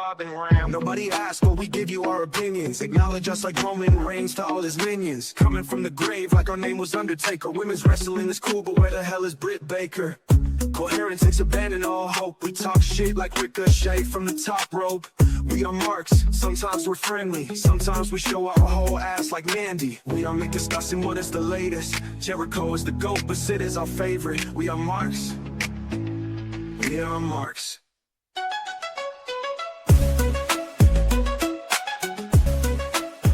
Bob and Ram. Nobody asked, but we give you our opinions. Acknowledge us like Roman Reigns to all his minions. Coming from the grave like our name was Undertaker. Women's wrestling is cool, but where the hell is Britt Baker? Coherence takes abandon all hope. We talk shit like Ricochet from the top rope. We are marks, sometimes we're friendly. Sometimes we show our whole ass like Mandy. We are make discussing what is the latest. Jericho is the GOAT, but Sid is our favorite. We are marks. We are marks.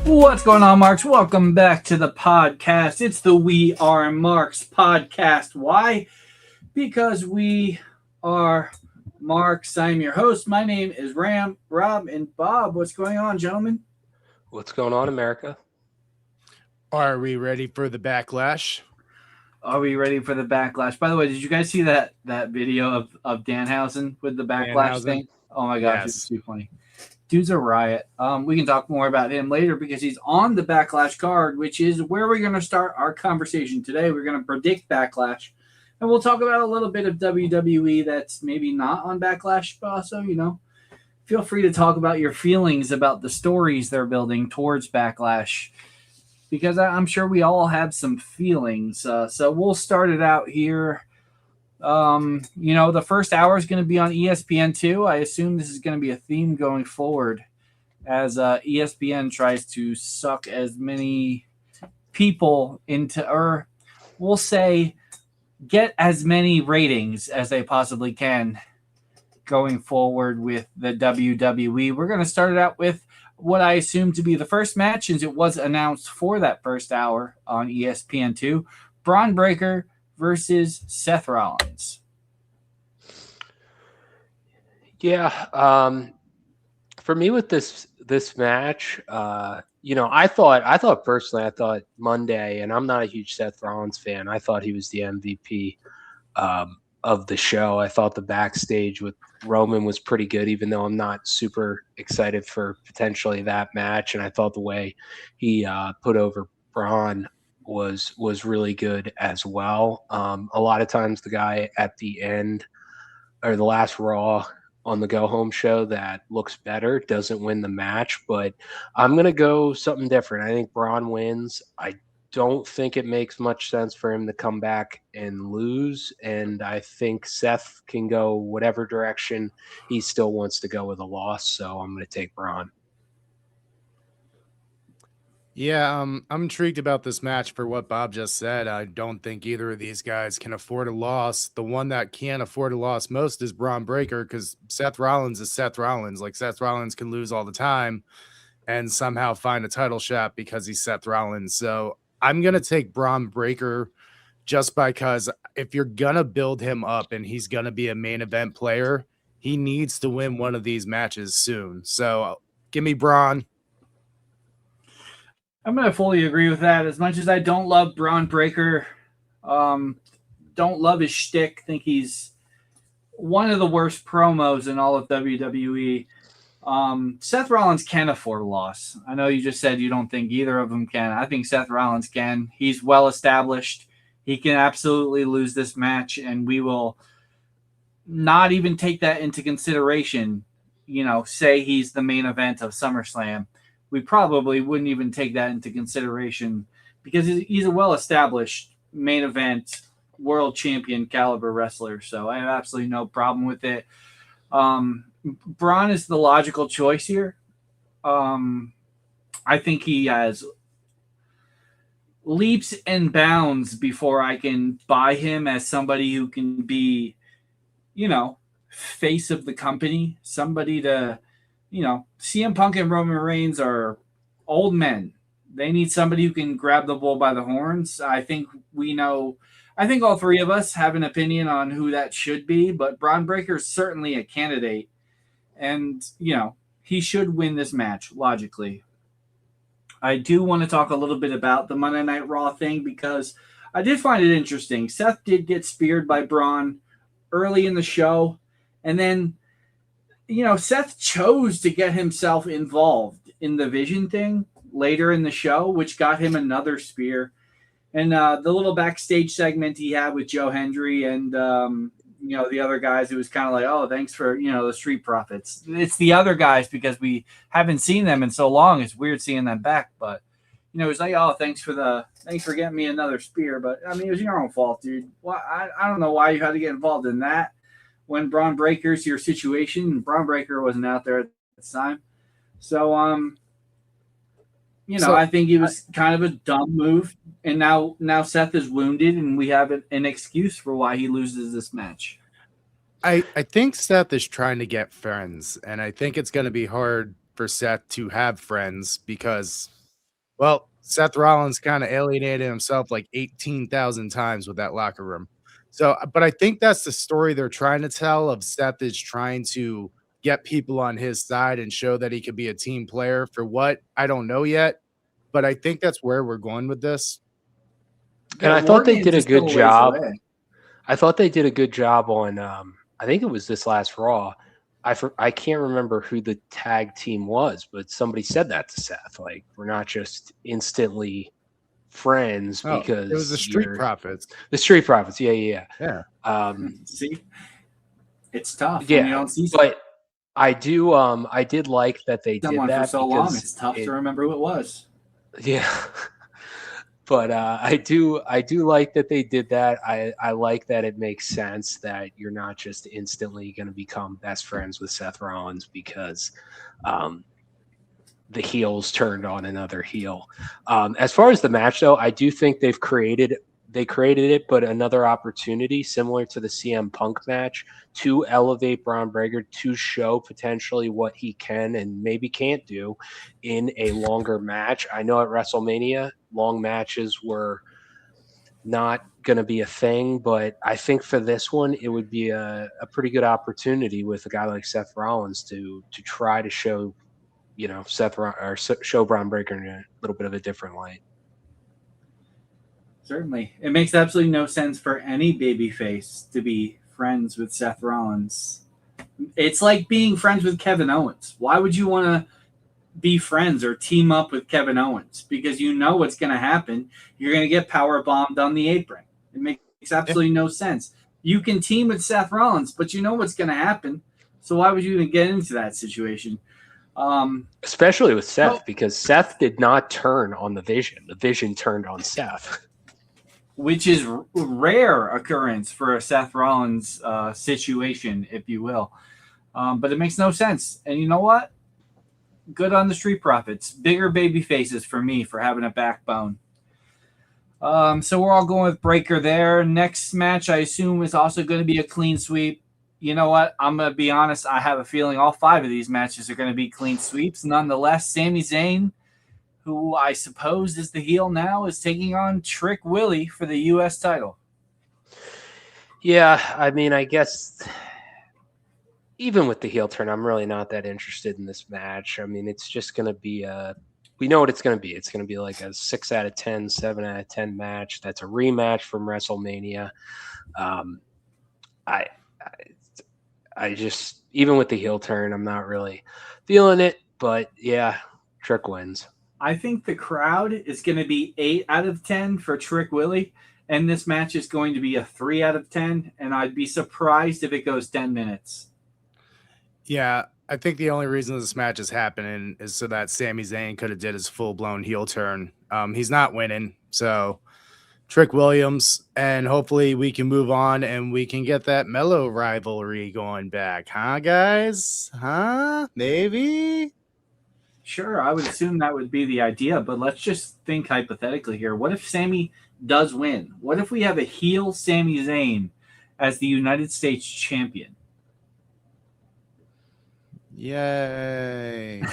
What's going on, Marks? Welcome back to the podcast. It's the We Are Marks podcast. Why? Because we are Marks. I'm your host. My name is Ram, Rob, and Bob. What's going on, gentlemen? What's going on, America? Are we ready for the backlash? Are we ready for the backlash? By the way, did you guys see that video of Danhausen with the backlash thing? Oh my gosh, It's too funny. Dude's a riot. We can talk more about him later because he's on the Backlash card, which is where we're going to start our conversation today. We're going to predict Backlash, and we'll talk about a little bit of WWE that's maybe not on Backlash, but also, feel free to talk about your feelings about the stories they're building towards Backlash, because I'm sure we all have some feelings. So we'll start it out here. The first hour is going to be on ESPN2. I assume this is going to be a theme going forward as ESPN tries to suck as many people into, or we'll say get as many ratings as they possibly can going forward with the WWE. We're going to start it out with what I assume to be the first match, since it was announced for that first hour on ESPN2. Braun Breaker versus Seth Rollins. Yeah, for me with this match, I thought Monday, and I'm not a huge Seth Rollins fan. I thought he was the MVP of the show. I thought the backstage with Roman was pretty good, even though I'm not super excited for potentially that match. And I thought the way he put over Braun was really good as well. A lot of times the guy at the end or the last Raw on the go home show that looks better doesn't win the match, but I'm going to go something different. I think Braun wins. I don't think it makes much sense for him to come back and lose. And I think Seth can go whatever direction he still wants to go with a loss. So I'm going to take Braun. Yeah, I'm intrigued about this match for what Bob just said. I don't think either of these guys can afford a loss. The one that can afford a loss most is Braun Breaker, because Seth Rollins is Seth Rollins. Like, Seth Rollins can lose all the time and somehow find a title shot because he's Seth Rollins. So I'm going to take Braun Breaker just because if you're going to build him up and he's going to be a main event player, he needs to win one of these matches soon. So give me Braun. I'm going to fully agree with that. As much as I don't love Braun Breaker, don't love his shtick, think he's one of the worst promos in all of WWE. Seth Rollins can afford a loss. I know you just said you don't think either of them can. I think Seth Rollins can. He's well established. He can absolutely lose this match, and we will not even take that into consideration. Say he's the main event of SummerSlam. We probably wouldn't even take that into consideration because he's a well-established main event world champion caliber wrestler. So I have absolutely no problem with it. Braun is the logical choice here. I think he has leaps and bounds before I can buy him as somebody who can be, face of the company, somebody to, CM Punk and Roman Reigns are old men. They need somebody who can grab the bull by the horns. I think all three of us have an opinion on who that should be, but Braun Breaker is certainly a candidate. And, he should win this match, logically. I do want to talk a little bit about the Monday Night Raw thing because I did find it interesting. Seth did get speared by Braun early in the show, and then Seth chose to get himself involved in the Vision thing later in the show, which got him another spear. And the little backstage segment he had with Joe Hendry and the other guys, it was kind of like, oh, thanks for, the Street Profits. It's the other guys because we haven't seen them in so long. It's weird seeing them back, but it's like, oh, thanks for getting me another spear. But I mean, it was your own fault, dude. Well, I don't know why you had to get involved in that when Braun Breaker's your situation. Braun Breaker wasn't out there at the time. So, I think it was kind of a dumb move. And now Seth is wounded, and we have an excuse for why he loses this match. I think Seth is trying to get friends, and I think it's going to be hard for Seth to have friends because, well, Seth Rollins kind of alienated himself like 18,000 times with that locker room. So, but I think that's the story they're trying to tell of Seth is trying to get people on his side and show that he could be a team player. For what? I don't know yet, but I think that's where we're going with this. And I thought they did a good job. I thought they did a good job on, I think it was this last Raw. I can't remember who the tag team was, but somebody said that to Seth. Like, we're not just instantly friends because it was the Street Profits. The Street Profits, yeah. See, it's tough. Yeah, when you don't see but I did like that they did that for so long. It's tough to remember who it was. Yeah. But I do like that they did that. I like that it makes sense that you're not just instantly going to become best friends with Seth Rollins because the heels turned on another heel. As far as the match, though, I do think they created it, but another opportunity similar to the CM Punk match to elevate Braun Breaker to show potentially what he can and maybe can't do in a longer match. I know at WrestleMania, long matches were not going to be a thing, but I think for this one, it would be a pretty good opportunity with a guy like Seth Rollins to try to show, show Braun Breaker in a little bit of a different light. Certainly. It makes absolutely no sense for any babyface to be friends with Seth Rollins. It's like being friends with Kevin Owens. Why would you want to be friends or team up with Kevin Owens? Because you know what's going to happen. You're going to get power bombed on the apron. It makes absolutely no sense. You can team with Seth Rollins, but you know what's going to happen. So why would you even get into that situation? Especially with Seth, because Seth did not turn on the Vision. The Vision turned on Seth. Which is rare occurrence for a Seth Rollins situation, if you will. But it makes no sense. And you know what? Good on the Street Profits. Bigger baby faces for me for having a backbone. So we're all going with Breaker there. Next match, I assume, is also going to be a clean sweep. You know what? I'm going to be honest. I have a feeling all 5 of these matches are going to be clean sweeps. Nonetheless, Sami Zayn, who I suppose is the heel now, is taking on Trick Willie for the U.S. title. Yeah, I mean, I guess even with the heel turn, I'm really not that interested in this match. I mean, it's just going to be we know what it's going to be. It's going to be like a 6 out of 10, 7 out of 10 match. That's a rematch from WrestleMania. I just, even with the heel turn, I'm not really feeling it. But yeah, Trick wins. I think the crowd is going to be 8 out of 10 for Trick Willie, and this match is going to be a 3 out of 10, and I'd be surprised if it goes 10 minutes. Yeah, I think the only reason this match is happening is so that Sami Zayn could have did his full-blown heel turn. He's not winning, so Trick Williams, and hopefully we can move on and we can get that Mellow rivalry going back. Huh, guys? Huh? Maybe? Sure, I would assume that would be the idea, but let's just think hypothetically here. What if Sami does win? What if we have a heel Sami Zayn as the United States champion? Yay.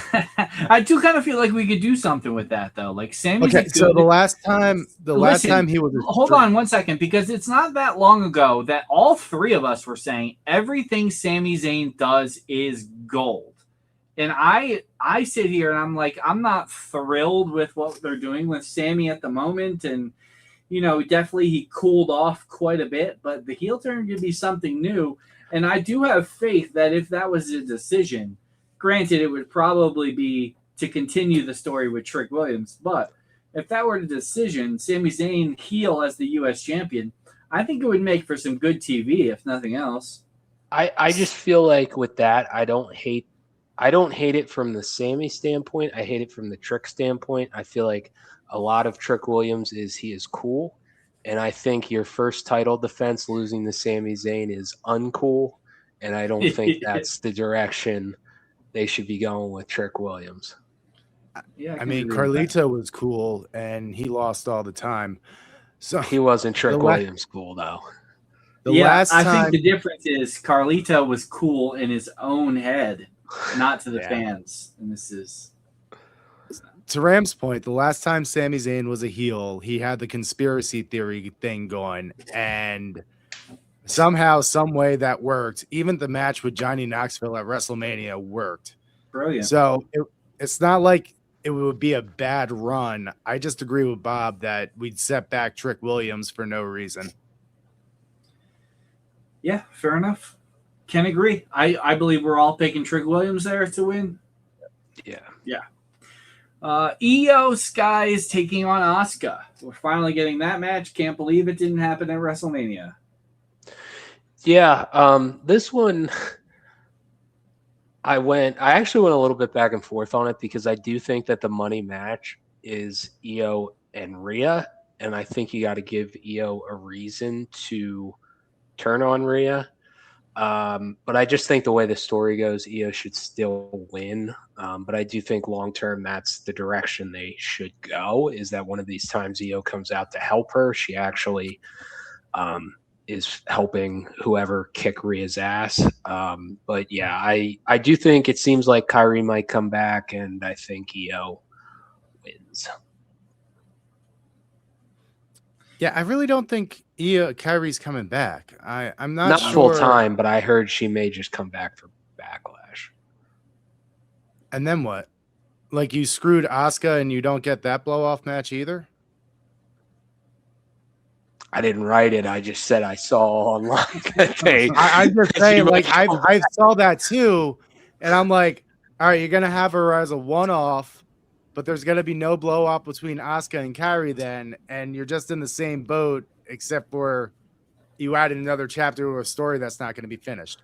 I do kind of feel like we could do something with that, though. Like Sami's okay, so the last time he was... Hold on one second, because it's not that long ago that all 3 of us were saying everything Sami Zayn does is gold. And I sit here and I'm like, I'm not thrilled with what they're doing with Sami at the moment. And, definitely he cooled off quite a bit, but the heel turn could be something new. And I do have faith that if that was a decision, granted, it would probably be to continue the story with Trick Williams. But if that were the decision, Sami Zayn heel as the U.S. champion, I think it would make for some good TV, if nothing else. I just feel like with that, I don't hate it from the Sammy standpoint. I hate it from the Trick standpoint. I feel like a lot of Trick Williams he is cool. And I think your first title defense losing to Sami Zayn is uncool. And I don't think that's the direction they should be going with Trick Williams. Yeah, I mean, Carlito was cool, and he lost all the time. So he wasn't Trick Williams cool, though. I think the difference is Carlito was cool in his own head, not to the fans. And this is, to Ram's point, the last time Sami Zayn was a heel, he had the conspiracy theory thing going, and somehow, some way that worked. Even the match with Johnny Knoxville at WrestleMania worked. Brilliant. So it's not like it would be a bad run. I just agree with Bob that we'd set back Trick Williams for no reason. Yeah, fair enough. Can agree. I believe we're all picking Trick Williams there to win. Yeah. Io Sky is taking on Asuka. We're finally getting that match. Can't believe it didn't happen at WrestleMania. Yeah, this one I actually went a little bit back and forth on it because I do think that the money match is Io and Rhea, and I think you got to give Io a reason to turn on Rhea. But I just think the way the story goes, Io should still win. But I do think long term that's the direction they should go, is that one of these times Io comes out to help her. She actually is helping whoever kick Rhea's ass. But yeah, I do think it seems like Kyrie might come back, and I think Io wins. Yeah, I really don't think Kyrie's coming back. I'm not sure. Full time, but I heard she may just come back for Backlash. And then what? Like, you screwed Asuka and you don't get that blow off match either? I didn't write it. I just said I saw online that day. I'm just saying, like, I saw that too, and I'm like, all right, you're gonna have her as a one-off, but there's gonna be no blow off between Asuka and Kyrie then, and you're just in the same boat, except for you added another chapter to a story that's not going to be finished.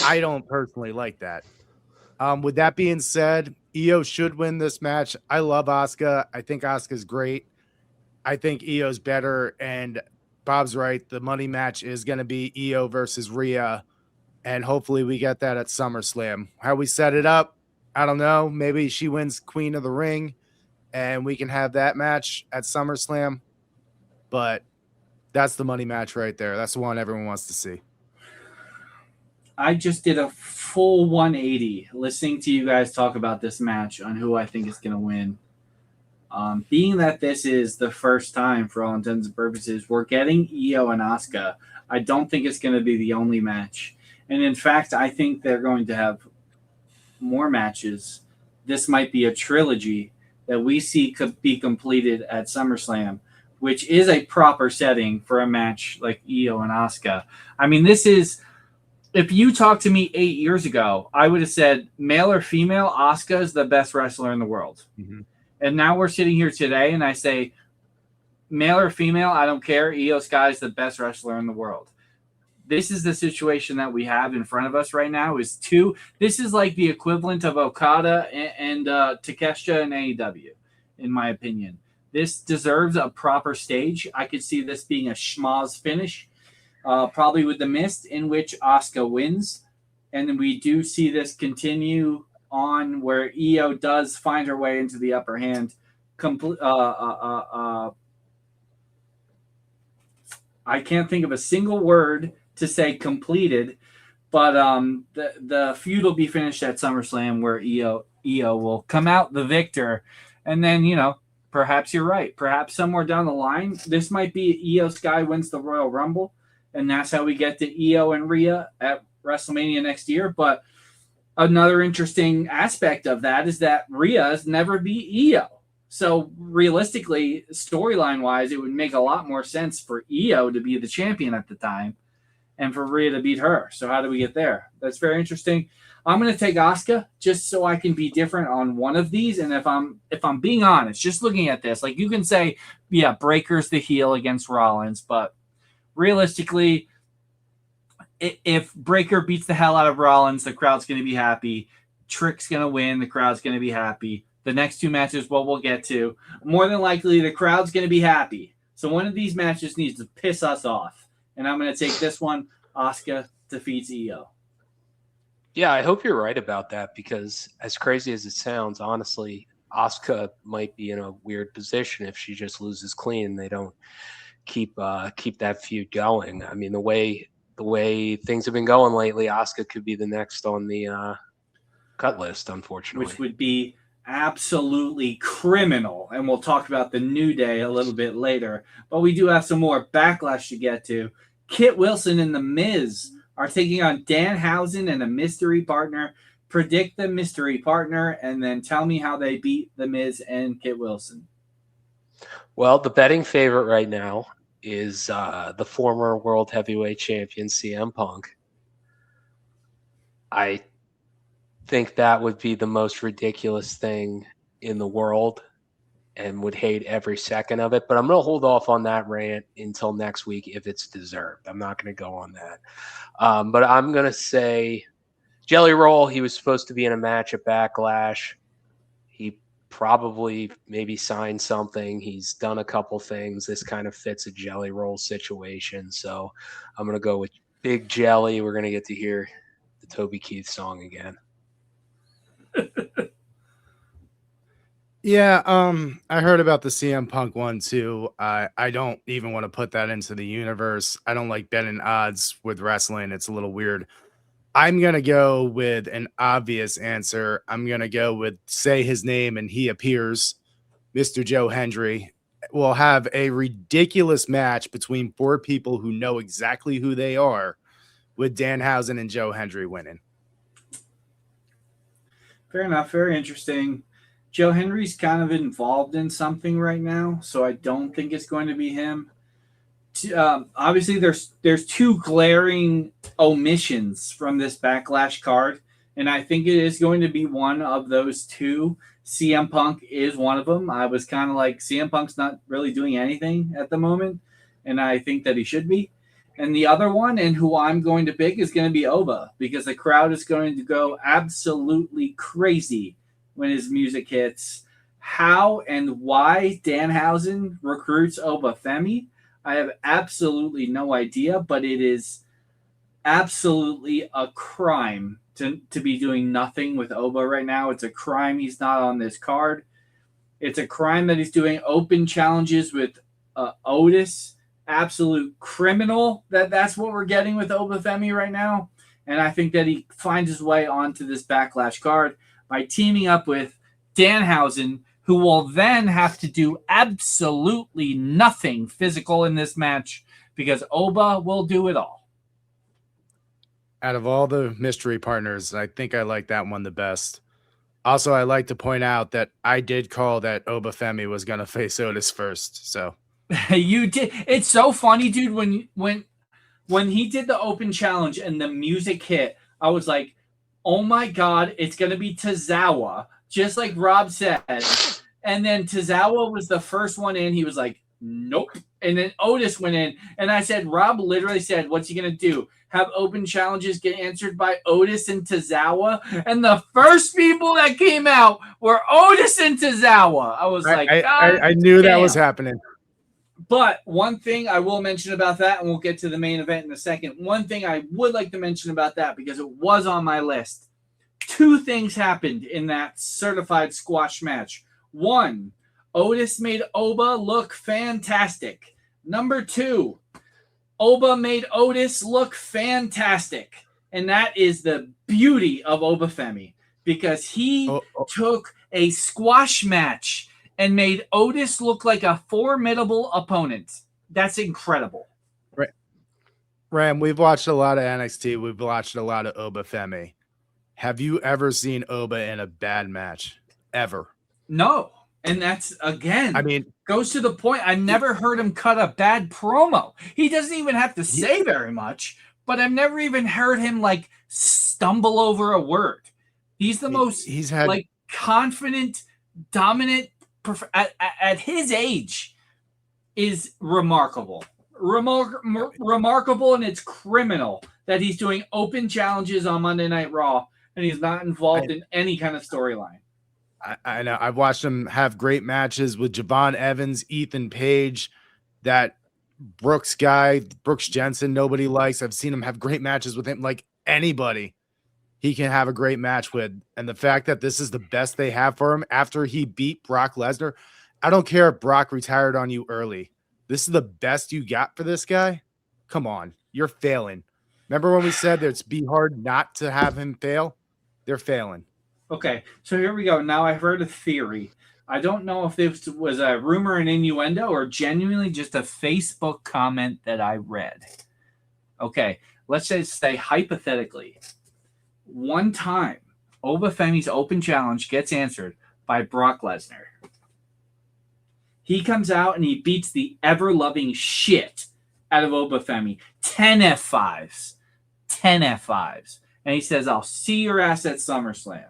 I don't personally like that. With that being said, Io should win this match. I love Asuka. I think Asuka's great. I think Io's better, and Bob's right. The money match is going to be Io versus Rhea, and hopefully we get that at SummerSlam. How we set it up, I don't know. Maybe she wins Queen of the Ring, and we can have that match at SummerSlam. But that's the money match right there. That's the one everyone wants to see. I just did a full 180 listening to you guys talk about this match on who I think is going to win. Being that this is the first time, for all intents and purposes, we're getting Io and Asuka, I don't think it's going to be the only match. And in fact, I think they're going to have more matches. This might be a trilogy that we see could be completed at SummerSlam, which is a proper setting for a match like Io and Asuka. I mean, this is, if you talked to me 8 years ago, I would have said, male or female, Asuka is the best wrestler in the world. Mm-hmm. And now we're sitting here today, and I say, male or female, I don't care. Io Sky is the best wrestler in the world. This is the situation that we have in front of us right now. This is like the equivalent of Okada and Takeshita in AEW, in my opinion. This deserves a proper stage. I could see this being a schmoz finish, probably with the Mist, in which Asuka wins. And then we do see this continue on where Io does find her way into the upper hand. I can't think of a single word to say completed, but the feud will be finished at SummerSlam, where Io will come out the victor. And then, perhaps you're right. Perhaps somewhere down the line, this might be Io Sky wins the Royal Rumble, and that's how we get to Io and Rhea at WrestleMania next year. But another interesting aspect of that is that Rhea's never beat Io. So realistically, storyline-wise, it would make a lot more sense for Io to be the champion at the time and for Rhea to beat her. So how do we get there? That's very interesting. I'm going to take Asuka just so I can be different on one of these. And if I'm being honest, just looking at this, like, you can say, yeah, Breaker's the heel against Rollins, but realistically, if Breakker beats the hell out of Rollins, the crowd's going to be happy. Trick's going to win. The crowd's going to be happy. The next two matches, what we'll get to, more than likely, the crowd's going to be happy. So one of these matches needs to piss us off. And I'm going to take this one. Asuka defeats Io. Yeah, I hope you're right about that, because as crazy as it sounds, honestly, Asuka might be in a weird position if she just loses clean and they don't keep that feud going. I mean, the way things have been going lately, Asuka could be the next on the cut list, unfortunately. Which would be absolutely criminal. And we'll talk about the New Day a little bit later. But we do have some more Backlash to get to. Kit Wilson and The Miz are taking on Danhausen and a mystery partner. Predict the mystery partner and then tell me how they beat The Miz and Kit Wilson. Well, the betting favorite right now is the former world heavyweight champion CM Punk. I think that would be the most ridiculous thing in the world and would hate every second of it. But I'm going to hold off on that rant until next week if it's deserved. I'm not going to go on that. But I'm going to say Jelly Roll, he was supposed to be in a match at Backlash. He probably maybe signed something. He's done a couple things. This kind of fits a Jelly Roll situation. So I'm going to go with Big Jelly. We're going to get to hear the Toby Keith song again. Yeah, I heard about the CM Punk one too. I don't even want to put that into the universe. I don't like betting odds with wrestling. It's a little weird. I'm going to go with an obvious answer. I'm going to go with say his name and he appears. Mr. Joe Hendry will have a ridiculous match between four people who know exactly who they are, with Danhausen and Joe Hendry winning. Fair enough. Very interesting. Joe Henry's kind of involved in something right now, so I don't think it's going to be him. Obviously, there's two glaring omissions from this Backlash card, and I think it is going to be one of those two. CM Punk is one of them. I was kind of like, CM Punk's not really doing anything at the moment, and I think that he should be. And the other one, and who I'm going to pick, is going to be Oba, because the crowd is going to go absolutely crazy when his music hits. How and why Danhausen recruits Oba Femi, I have absolutely no idea, but it is absolutely a crime to be doing nothing with Oba right now. It's a crime he's not on this card. It's a crime that he's doing open challenges with Otis. Absolute criminal that's what we're getting with Oba Femi right now. And I think that he finds his way onto this Backlash card by teaming up with Danhausen, who will then have to do absolutely nothing physical in this match because Oba will do it all. Out of all the mystery partners, I think I like that one the best. Also, I like to point out that I did call that Oba Femi was going to face Otis first. So you did. It's so funny, dude. When he did the open challenge and the music hit, I was like, oh my God, it's going to be Tozawa, just like Rob said. And then Tozawa was the first one in. He was like, nope. And then Otis went in. And I said, Rob literally said, what's he going to do? Have open challenges get answered by Otis and Tozawa? And the first people that came out were Otis and Tozawa. I was like, I knew that was happening. But one thing I will mention about that, and we'll get to the main event in a second. One thing I would like to mention about that, because it was on my list. Two things happened in that certified squash match. One, Otis made Oba look fantastic. Number two, Oba made Otis look fantastic. And that is the beauty of Oba Femi, because he took a squash match and made Otis look like a formidable opponent. That's incredible. Right. Ram, we've watched a lot of NXT. We've watched a lot of Oba Femi. Have you ever seen Oba in a bad match? Ever? No. And that's, again, I mean, goes to the point. I never heard him cut a bad promo. He doesn't even have to say very much, but I've never even heard him like stumble over a word. He's the most like confident, dominant at his age is remarkable. remarkable, and it's criminal that he's doing open challenges on Monday Night Raw and he's not involved in any kind of storyline. I know. I've watched him have great matches with Javon Evans, Ethan Page, that Brooks guy, Brooks Jensen, nobody likes. I've seen him have great matches with him. Like anybody he can have a great match with. And the fact that this is the best they have for him after he beat Brock Lesnar, I don't care if Brock retired on you early. This is the best you got for this guy? Come on. You're failing. Remember when we said that it's be hard not to have him fail? They're failing. Okay, so here we go. Now I've heard a theory. I don't know if this was a rumor and innuendo or genuinely just a Facebook comment that I read. Okay, let's just say hypothetically, one time Obafemi's open challenge gets answered by Brock Lesnar. He comes out and he beats the ever-loving shit out of Obafemi. 10 F5s. 10 F5s. And he says, I'll see your ass at SummerSlam.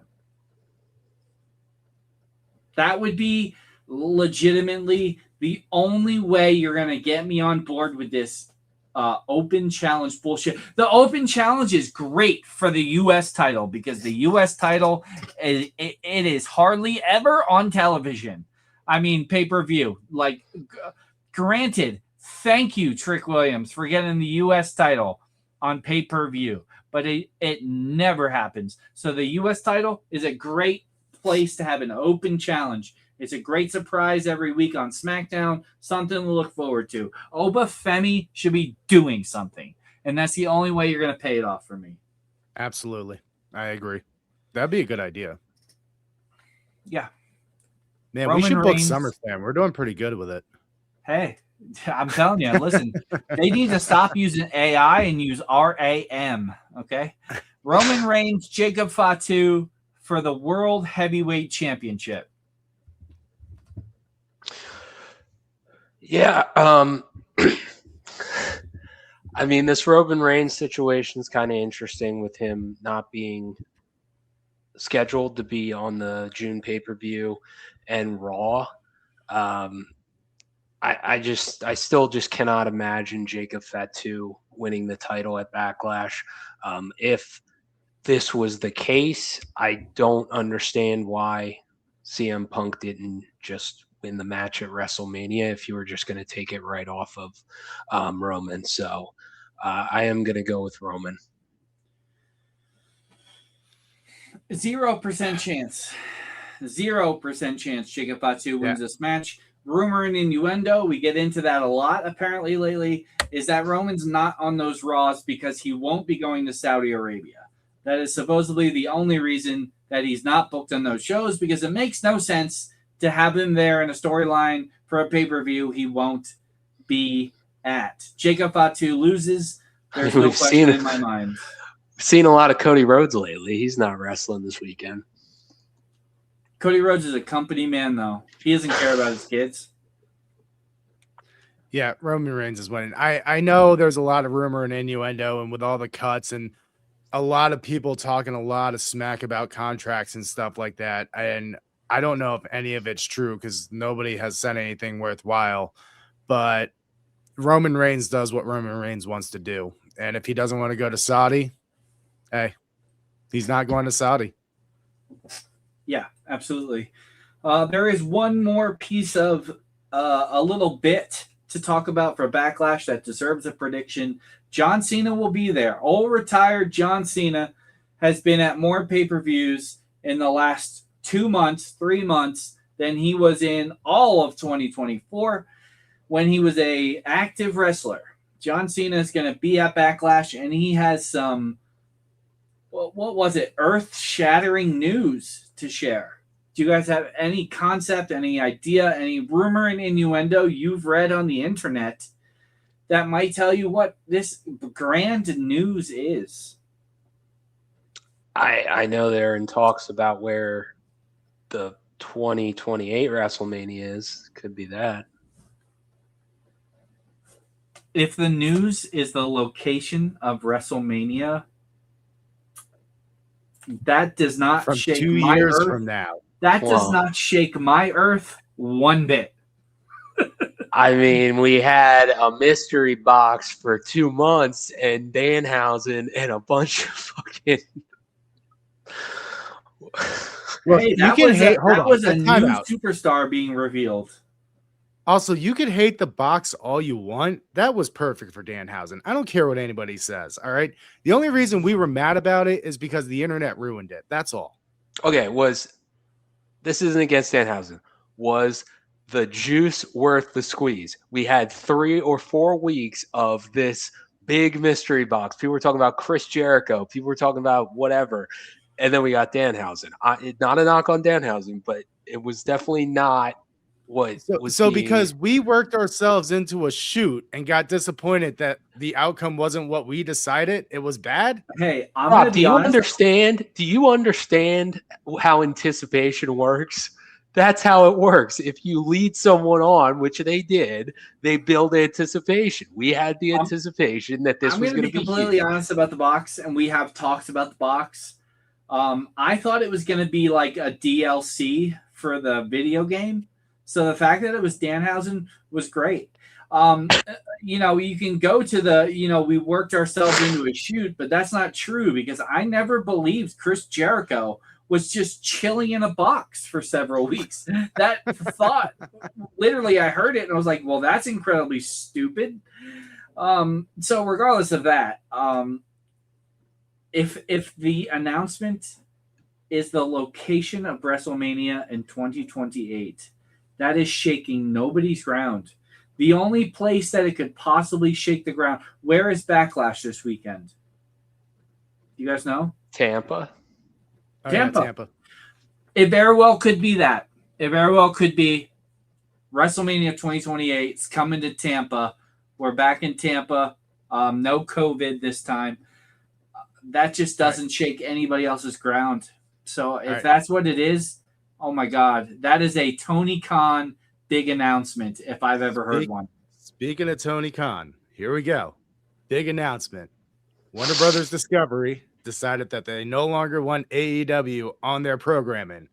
That would be legitimately the only way you're going to get me on board with this open challenge bullshit. The open challenge is great for the U.S. title because the U.S. title, it is hardly ever on television. I mean, pay-per-view. Like, granted, thank you, Trick Williams, for getting the U.S. title on pay-per-view. But it never happens. So the U.S. title is a great place to have an open challenge. It's a great surprise every week on SmackDown, something to look forward to. Obafemi should be doing something, and that's the only way you're going to pay it off for me. Absolutely. I agree. That'd be a good idea. Yeah. Man, Roman we should book Reigns. SummerSlam. We're doing pretty good with it. Hey, I'm telling you, listen, they need to stop using AI and use RAM, okay? Roman Reigns, Jacob Fatu for the World Heavyweight Championship. Yeah. I mean, this Roman Reigns situation is kind of interesting with him not being scheduled to be on the June pay-per-view and Raw. I still just cannot imagine Jacob Fatu winning the title at Backlash. If this was the case, I don't understand why CM Punk didn't just win the match at WrestleMania if you were just going to take it right off of Roman. So I am going to go with Roman. 0% chance. 0% chance Jacob Fatu wins this match. Rumor and innuendo, we get into that a lot apparently lately, is that Roman's not on those Raws because he won't be going to Saudi Arabia. That is supposedly the only reason that he's not booked on those shows, because it makes no sense to have him there in a storyline for a pay-per-view he won't be at. Jacob Fatu loses. There's no question in my mind. We've seen a lot of Cody Rhodes lately. He's not wrestling this weekend. Cody Rhodes is a company man, though. He doesn't care about his kids. Yeah, Roman Reigns is winning. I know there's a lot of rumor and innuendo, and with all the cuts and a lot of people talking a lot of smack about contracts and stuff like that. And I don't know if any of it's true because nobody has said anything worthwhile. But Roman Reigns does what Roman Reigns wants to do. And if he doesn't want to go to Saudi, hey, he's not going to Saudi. Yeah, absolutely. There is one more piece of a little bit to talk about for Backlash that deserves a prediction. John Cena will be there. Old retired John Cena has been at more pay-per-views in the last 2 months, 3 months than he was in all of 2024 when he was a active wrestler. John Cena is going to be at Backlash, and he has some, what was it, earth-shattering news to share. Do you guys have any concept, any idea, any rumor and innuendo you've read on the internet that might tell you what this grand news is? I know they're in talks about where the 2028 WrestleMania is. Could be that. If the news is the location of WrestleMania, that does not From shake 2 my years earth. from now. That does not shake my earth one bit. I mean, we had a mystery box for 2 months and Danhausen and a bunch of fucking. Hey, that was a new superstar being revealed. Also, you could hate the box all you want. That was perfect for Danhausen. I don't care what anybody says. All right. The only reason we were mad about it is because the internet ruined it. That's all. Okay. This isn't against Danhausen. Was the juice worth the squeeze? We had 3 or 4 weeks of this big mystery box. People were talking about Chris Jericho. People were talking about whatever. And then we got Danhausen. Not a knock on Danhausen, but it was definitely not what was because we worked ourselves into a shoot and got disappointed that the outcome wasn't what we decided, it was bad. Hey, Rob, do you understand? Do you understand how anticipation works? That's how it works. If you lead someone on, which they did, they build anticipation. We had the anticipation that this was going to be completely honest about the box, and we have talked about the box. I thought it was going to be like a DLC for the video game. So the fact that it was Danhausen was great. You can go to we worked ourselves into a shoot, but that's not true because I never believed Chris Jericho was just chilling in a box for several weeks. That thought, literally, I heard it and I was like, well, that's incredibly stupid. So regardless of that, if the announcement is the location of WrestleMania in 2028, that is shaking nobody's ground. The only place that it could possibly shake the ground. Where is Backlash this weekend? You guys know? Tampa. Oh, Tampa. Yeah, Tampa. It very well could be that. It very well could be WrestleMania 2028. It's coming to Tampa. We're back in Tampa. No COVID this time. That just doesn't shake anybody else's ground. So if that's what it is, oh my God, that is a Tony Khan big announcement if I've ever heard one. Speaking of Tony Khan, here we go. Big announcement. Warner Brothers Discovery decided that they no longer want AEW on their programming.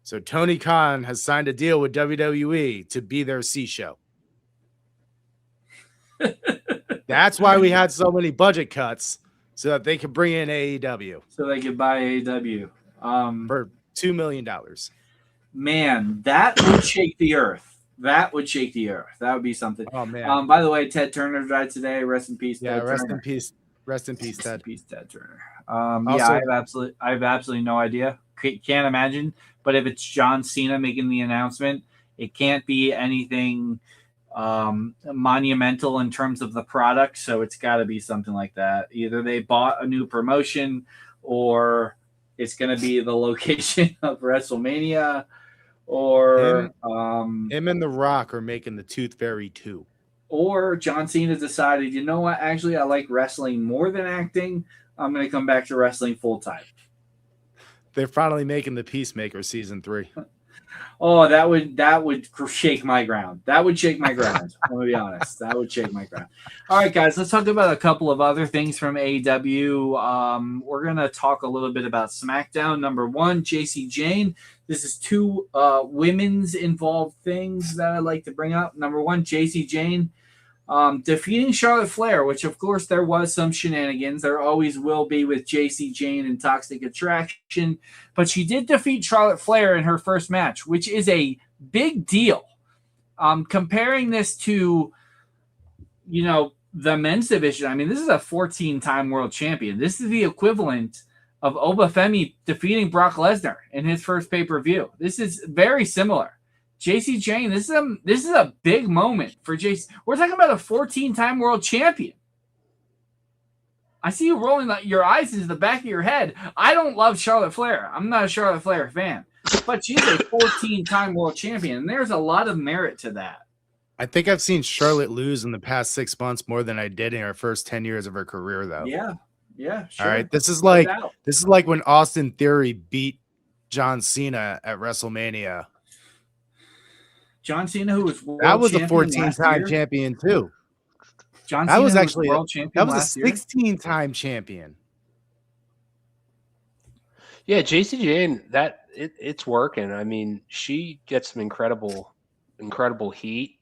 So Tony Khan has signed a deal with WWE to be their C show. That's why we had so many budget cuts, so that they could bring in AEW. So they could buy AEW. For $2 million. Man, that would shake the earth. That would shake the earth. That would be something. Oh man. By the way, Ted Turner died today. Rest in peace. Yeah, Ted rest Turner. in peace. Rest in peace, Ted. Rest in peace, Ted Turner. I have absolutely no idea. Can't imagine. But if it's John Cena making the announcement, it can't be anything monumental in terms of the product. So it's got to be something like that. Either they bought a new promotion, or it's going to be the location of WrestleMania, or him and The Rock are making the Tooth Fairy 2. Or John Cena decided, you know what? Actually, I like wrestling more than acting. I'm going to come back to wrestling full time. They're finally making the Peacemaker season 3. Oh, that would shake my ground. That would shake my ground. I'm gonna be honest. That would shake my ground. All right, guys, let's talk about a couple of other things from AEW. We're gonna talk a little bit about SmackDown. Number one, JC Jane. This is 2 women's involved things that I'd like to bring up. Number one, JC Jane defeating Charlotte Flair, which of course there was some shenanigans. There always will be with JC Jane and Toxic Attraction, but she did defeat Charlotte Flair in her first match, which is a big deal. Comparing this to, the men's division, I mean, this is a 14-time world champion. This is the equivalent of Obafemi defeating Brock Lesnar in his first pay-per-view. This is very similar. JC Jane, this is a big moment for JC. We're talking about a 14-time world champion. I see you rolling your eyes into the back of your head. I don't love Charlotte Flair. I'm not a Charlotte Flair fan, but she's a 14-time world champion, and there's a lot of merit to that. I think I've seen Charlotte lose in the past 6 months more than I did in her first 10 years of her career, though. Yeah, sure. All right, this is like when Austin Theory beat John Cena at WrestleMania. John Cena, who was world that was a champion 14-time champion too. John Cena was actually world champion. That was a 16-time champion. Yeah, JC Jane, it's working. I mean, she gets some incredible heat.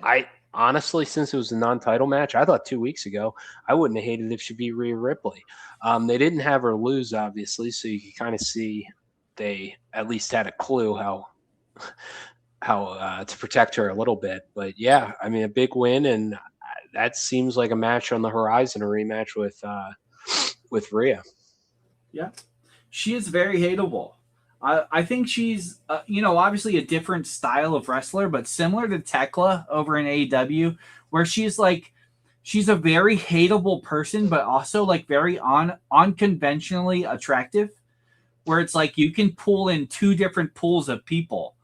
I honestly, since it was a non-title match, I thought 2 weeks ago I wouldn't have hated if she beat Rhea Ripley. They didn't have her lose, obviously, so you could kind of see they at least had a clue how to protect her a little bit. But yeah, I mean, a big win, and that seems like a match on the horizon, a rematch with Rhea. Yeah, she is very hateable. I think she's, obviously a different style of wrestler, but similar to Tekla over in AEW, where she's a very hateable person, but also like very unconventionally attractive, where it's like you can pull in two different pools of people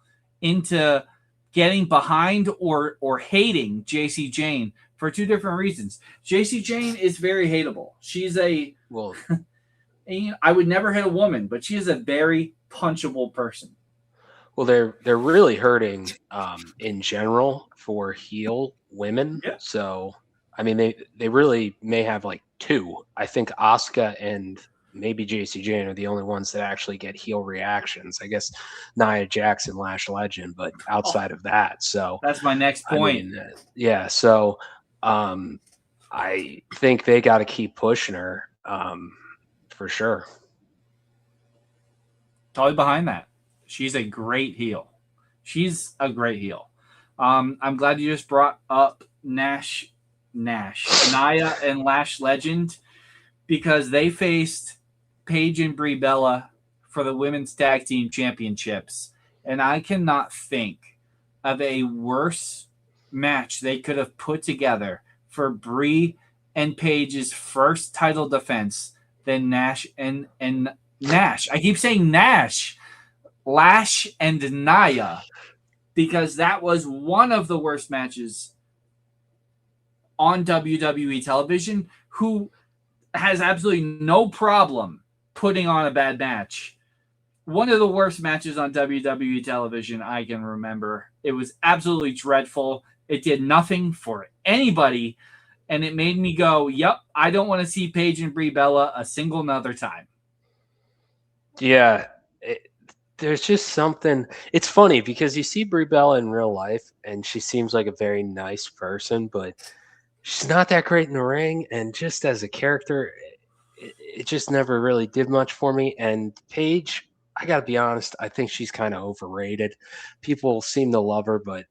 into getting behind or hating JC Jane for two different reasons. JC Jane is very hateable. She's Well, I would never hit a woman, but she is a very punchable person. well, they're really hurting in general for heel women. Yeah. So I mean, they really may have like two. I think Asuka and maybe JC Jane are the only ones that actually get heel reactions. I guess Nia Jax and Lash Legend, but outside of that, so That's my next point. I mean, yeah. So I think they got to keep pushing her for sure. Totally behind that. She's a great heel. She's a great heel. I'm glad you just brought up Nia and Lash Legend, because they faced Paige and Brie Bella for the women's tag team championships, and I cannot think of a worse match they could have put together for Brie and Paige's first title defense than Nash and Nash. I keep saying Nash, Lash and Nia, because that was one of the worst matches on WWE television. Who has absolutely no problem putting on a bad match? One of the worst matches on WWE television I can remember. It was absolutely dreadful. It did nothing for anybody, and it made me go, yep, I don't want to see Paige and Brie Bella a single another time. Yeah, there's just something. It's funny because you see Brie Bella in real life, and she seems like a very nice person, but she's not that great in the ring. And just as a character, it just never really did much for me. And Paige, I got to be honest, I think she's kind of overrated. People seem to love her, but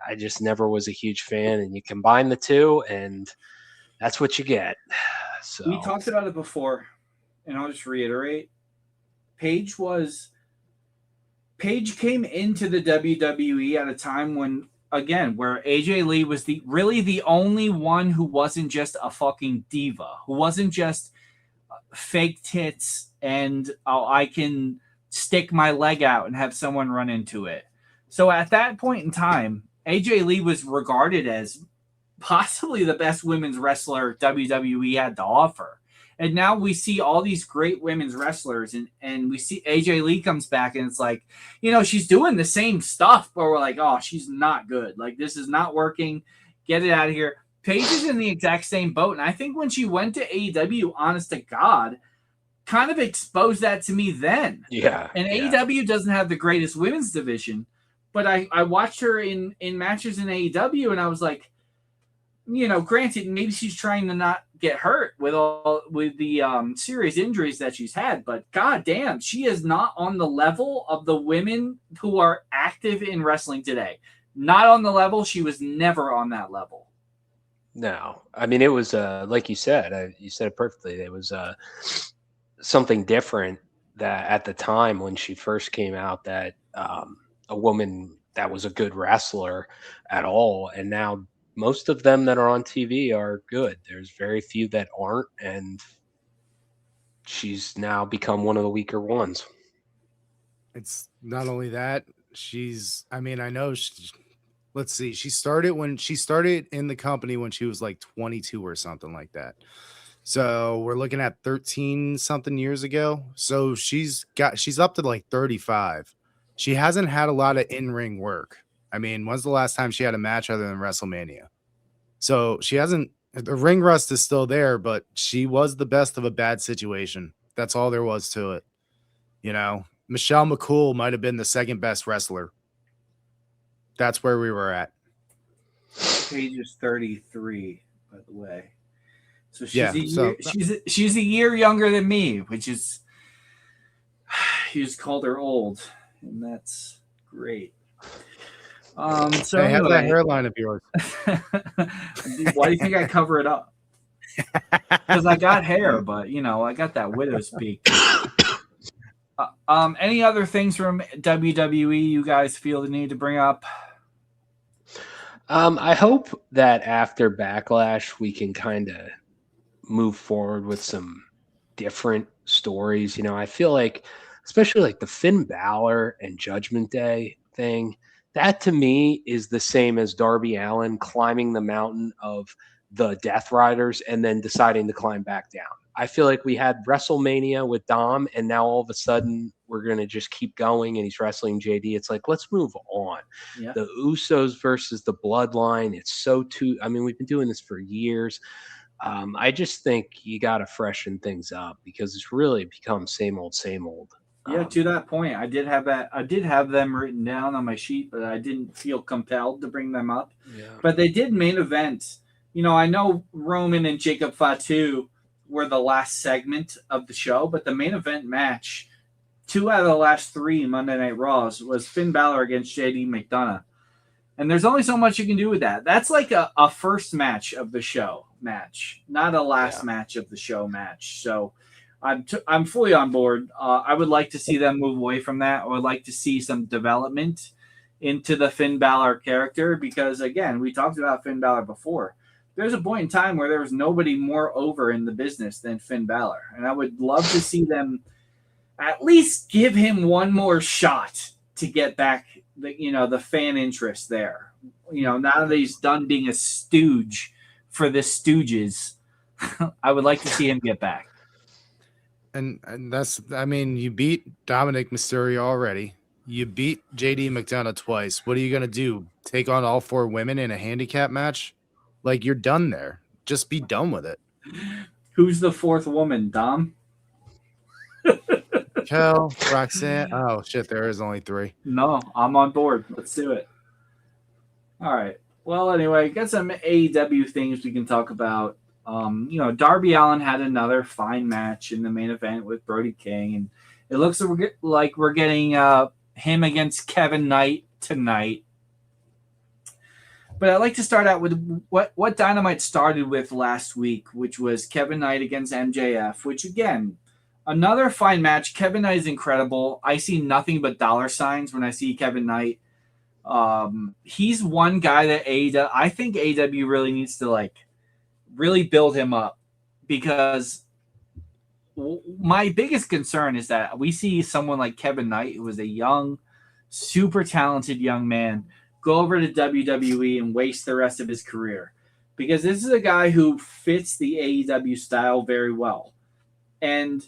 I just never was a huge fan. And you combine the two, and that's what you get. So we talked about it before, and I'll just reiterate. Paige came into the WWE at a time when, again, where AJ Lee was really the only one who wasn't just a fucking diva, who wasn't just fake tits and I can stick my leg out and have someone run into it. So at that point in time, AJ Lee was regarded as possibly the best women's wrestler WWE had to offer. And now we see all these great women's wrestlers, and we see AJ Lee comes back, and it's like, she's doing the same stuff, but we're like, oh, she's not good. Like, this is not working. Get it out of here. Paige is in the exact same boat. And I think when she went to AEW, honest to God, kind of exposed that to me then. Yeah. And AEW doesn't have the greatest women's division, but I watched her in matches in AEW, and I was like, granted, maybe she's trying to not get hurt with the serious injuries that she's had, but goddamn, she is not on the level of the women who are active in wrestling today. Not on the level. She was never on that level. No, I mean, it was like you said it perfectly. It was something different that at the time when she first came out, that a woman that was a good wrestler at all, and now most of them that are on TV are good. There's very few that aren't, and she's now become one of the weaker ones. It's not only that, let's see, she started in the company when she was like 22 or something like that. So we're looking at 13 something years ago. So she's up to like 35. She hasn't had a lot of in-ring work. I mean, when's the last time she had a match other than WrestleMania? So she hasn't. The ring rust is still there, but she was the best of a bad situation. That's all there was to it. Michelle McCool might have been the second best wrestler. That's where we were at. Paige is 33, by the way. So she's a year younger than me, which is you just called her old, and that's great. So hey, anyway, how's that hairline of yours? why do you think I cover it up? Because I got hair, but I got that widow's peak. Any other things from WWE you guys feel the need to bring up? I hope that after Backlash we can kind of move forward with some different stories. I feel like, especially like the Finn Balor and Judgment Day thing, that to me is the same as Darby Allin climbing the mountain of the Death Riders and then deciding to climb back down. I feel like we had WrestleMania with Dom, and now all of a sudden we're going to just keep going and he's wrestling JD. It's like, let's move on. Yeah. The Usos versus the Bloodline. It's we've been doing this for years. I just think you got to freshen things up because it's really become same old, same old. Yeah, to that point, I did have them written down on my sheet, but I didn't feel compelled to bring them up. Yeah. But they did main event. I know Roman and Jacob Fatu were the last segment of the show, but the main event match, 2 out of the last 3 Monday Night Raws, was Finn Balor against JD McDonough. And there's only so much you can do with that. That's like a first match of the show match, not a last match of the show match. So I'm fully on board. I would like to see them move away from that. I would like to see some development into the Finn Balor character because, again, we talked about Finn Balor before. There's a point in time where there was nobody more over in the business than Finn Balor. And I would love to see them at least give him one more shot to get back the fan interest there. Now that he's done being a stooge for the Stooges, I would like to see him get back. And you beat Dominic Mysterio already. You beat JD McDonough twice. What are you going to do? Take on all 4 women in a handicap match? Like, you're done there. Just be done with it. Who's the 4th woman, Dom? Kel, Roxanne. Oh, shit, there is only 3. No, I'm on board. Let's do it. All right. Well, anyway, got some AEW things we can talk about. Darby Allin had another fine match in the main event with Brody King, and it looks like we're getting him against Kevin Knight tonight. But I'd like to start out with what Dynamite started with last week, which was Kevin Knight against MJF, which, again, another fine match. Kevin Knight is incredible. I see nothing but dollar signs when I see Kevin Knight. He's one guy that I think AEW really needs to, really build him up because my biggest concern is that we see someone like Kevin Knight, who was a young, super talented young man, go over to WWE and waste the rest of his career because this is a guy who fits the AEW style very well. And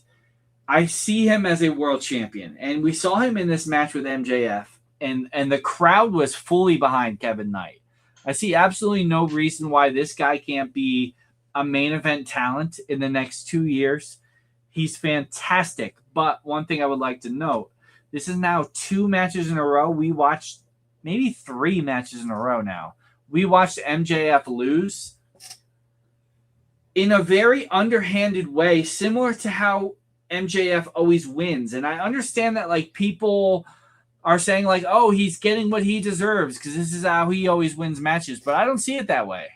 I see him as a world champion. And we saw him in this match with MJF, and the crowd was fully behind Kevin Knight. I see absolutely no reason why this guy can't be a main event talent in the next 2 years. He's fantastic. But one thing I would like to note, this is now 2 matches in a row. We watched maybe 3 matches in a row now. We watched MJF lose in a very underhanded way, similar to how MJF always wins. And I understand that people are saying oh, he's getting what he deserves because this is how he always wins matches. But I don't see it that way.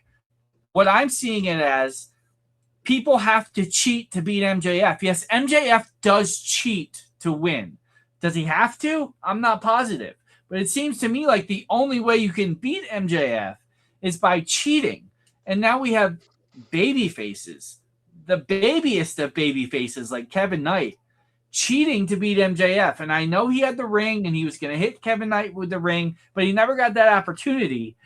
What I'm seeing it as, people have to cheat to beat MJF. Yes, MJF does cheat to win. Does he have to? I'm not positive. But it seems to me like the only way you can beat MJF is by cheating. And now we have baby faces, the babiest of baby faces like Kevin Knight, cheating to beat MJF. And I know he had the ring and he was going to hit Kevin Knight with the ring, but he never got that opportunity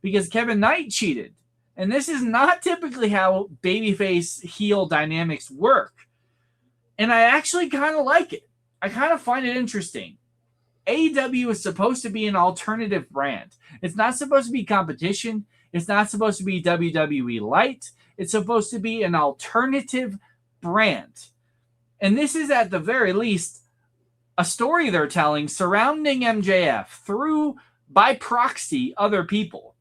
because Kevin Knight cheated. And this is not typically how babyface heel dynamics work. And I actually kind of like it. I kind of find it interesting. AEW is supposed to be an alternative brand. It's not supposed to be competition. It's not supposed to be WWE Light. It's supposed to be an alternative brand. And this is at the very least a story they're telling surrounding MJF through, by proxy, other people.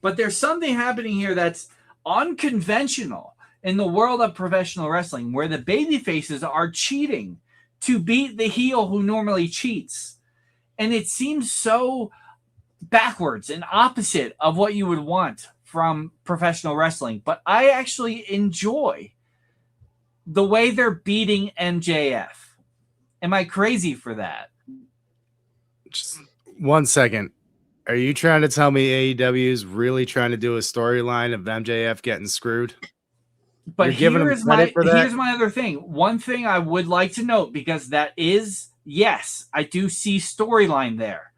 But there's something happening here that's unconventional in the world of professional wrestling, where the baby faces are cheating to beat the heel who normally cheats. And it seems so backwards and opposite of what you would want from professional wrestling. But I actually enjoy the way they're beating MJF. Am I crazy for that? Just 1 second. Are you trying to tell me AEW is really trying to do a storyline of MJF getting screwed? But here's my other thing. One thing I would like to note, because that is, yes, I do see storyline there.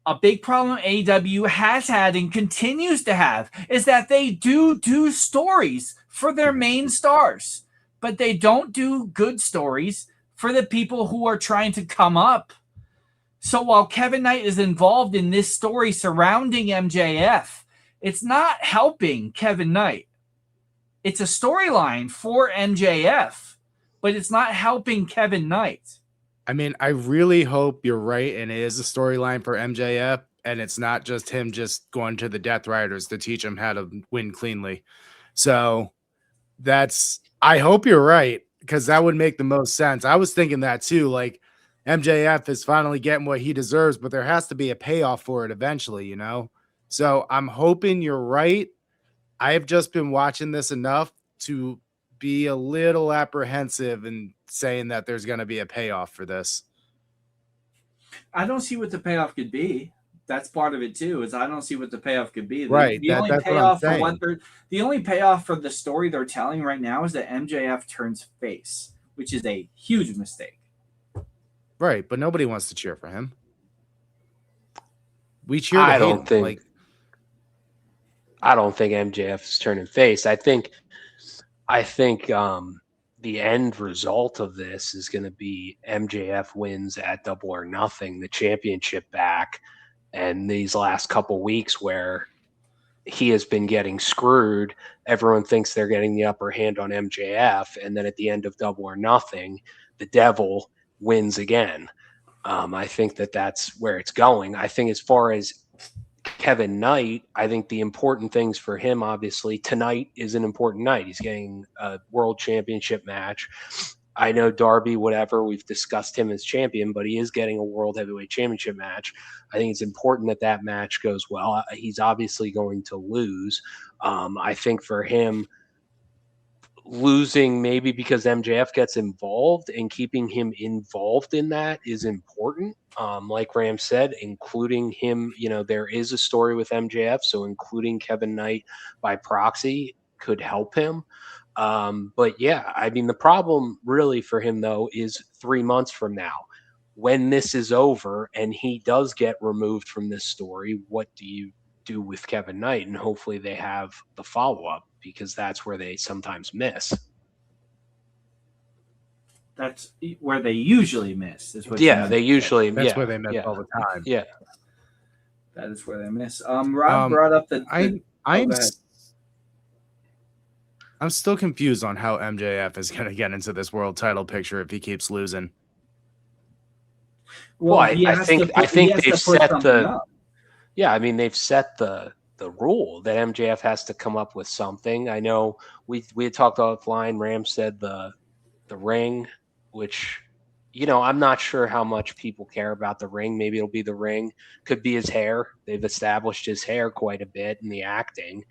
A big problem AEW has had and continues to have is that they do stories for their main stars, but they don't do good stories for the people who are trying to come up. So while Kevin Knight is involved in this story surrounding MJF, it's not helping Kevin Knight. It's a storyline for MJF, but it's not helping Kevin Knight. I mean, I really hope you're right, and it is a storyline for MJF, and it's not just him just going to the Death Riders to teach him how to win cleanly. So I hope you're right, because that would make the most sense. I was thinking that too, like MJF is finally getting what he deserves, but there has to be a payoff for it eventually, you know? So I'm hoping you're right. I have just been watching this enough to be a little apprehensive and saying that there's going to be a payoff for this. I don't see what the payoff could be. That's part of it too, is I don't see what the payoff could be. Right. The only payoff for the story they're telling right now is that MJF turns face, which is a huge mistake. Right, but nobody wants to cheer for him. We cheer. I don't think MJF is turning face. I think the end result of this is going to be MJF wins at Double or Nothing, the championship back, and these last couple weeks where he has been getting screwed, everyone thinks they're getting the upper hand on MJF, and then at the end of Double or Nothing, the Devil wins again. I think that's where it's going. I think as far as Kevin Knight, I think the important things for him, obviously, tonight is an important night. He's getting a world championship match. I know Darby, whatever, we've discussed him as champion, but he is getting a world heavyweight championship match. I think it's important that match goes well. He's obviously going to lose. I think for him, losing maybe because MJF gets involved and keeping him involved in that is important. Like Ram said, including him, there is a story with MJF, so including Kevin Knight by proxy could help him. But yeah, I mean, the problem really for him though is 3 months from now, when this is over and he does get removed from this story, what do you do with Kevin Knight? And hopefully they have the follow-up, because that's where they sometimes miss. That's where they usually miss. Is what they usually. That's where they miss all the time. Yeah, that is where they miss. Rob brought up I'm still confused on how MJF is going to get into this world title picture if he keeps losing. Well, I think they've set the. Yeah, I mean, they've set the rule that MJF has to come up with something. I know we had talked offline. Ram said the ring, which, I'm not sure how much people care about the ring. Maybe it'll be the ring. Could be his hair. They've established his hair quite a bit in the acting,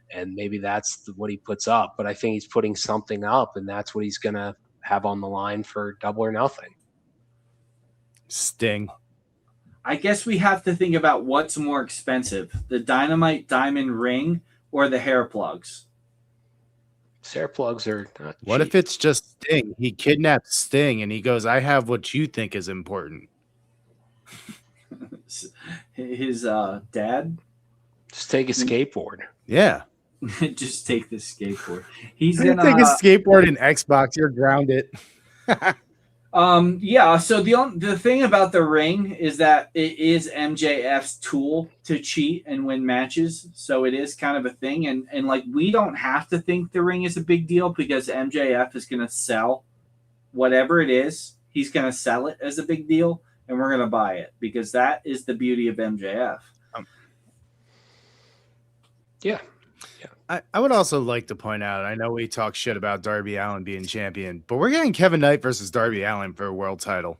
and maybe that's what he puts up. But I think he's putting something up, and that's what he's going to have on the line for Double or Nothing. Sting. I guess we have to think about what's more expensive, the Dynamite Diamond ring or the hair plugs. Hair plugs are not What cheap. if it's just Sting? He kidnaps Sting and he goes, I have what you think is important. His dad? Just take a skateboard. Yeah. Just take the skateboard. He's going to take a skateboard and Xbox. You're grounded. Yeah, so the thing about the ring is that it is MJF's tool to cheat and win matches, so it is kind of a thing, and like, we don't have to think the ring is a big deal, because MJF is going to sell whatever it is. He's going to sell it as a big deal, and we're going to buy it, because that is the beauty of MJF. Yeah. I would also like to point out, I know we talk shit about Darby Allin being champion, but we're getting Kevin Knight versus Darby Allin for a world title.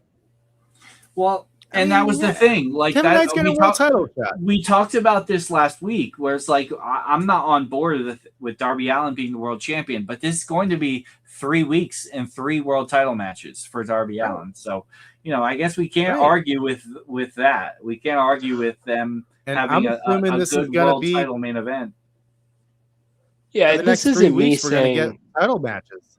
Well, that was the thing. Like Kevin Knight's getting a world title shot. We talked about this last week, where it's like I'm not on board with Darby Allin being the world champion, but this is going to be 3 weeks and 3 world title matches for Darby Allin. So, I guess we can't argue with that. We can't argue with them having a good world title main event. Yeah, this isn't me saying get title matches.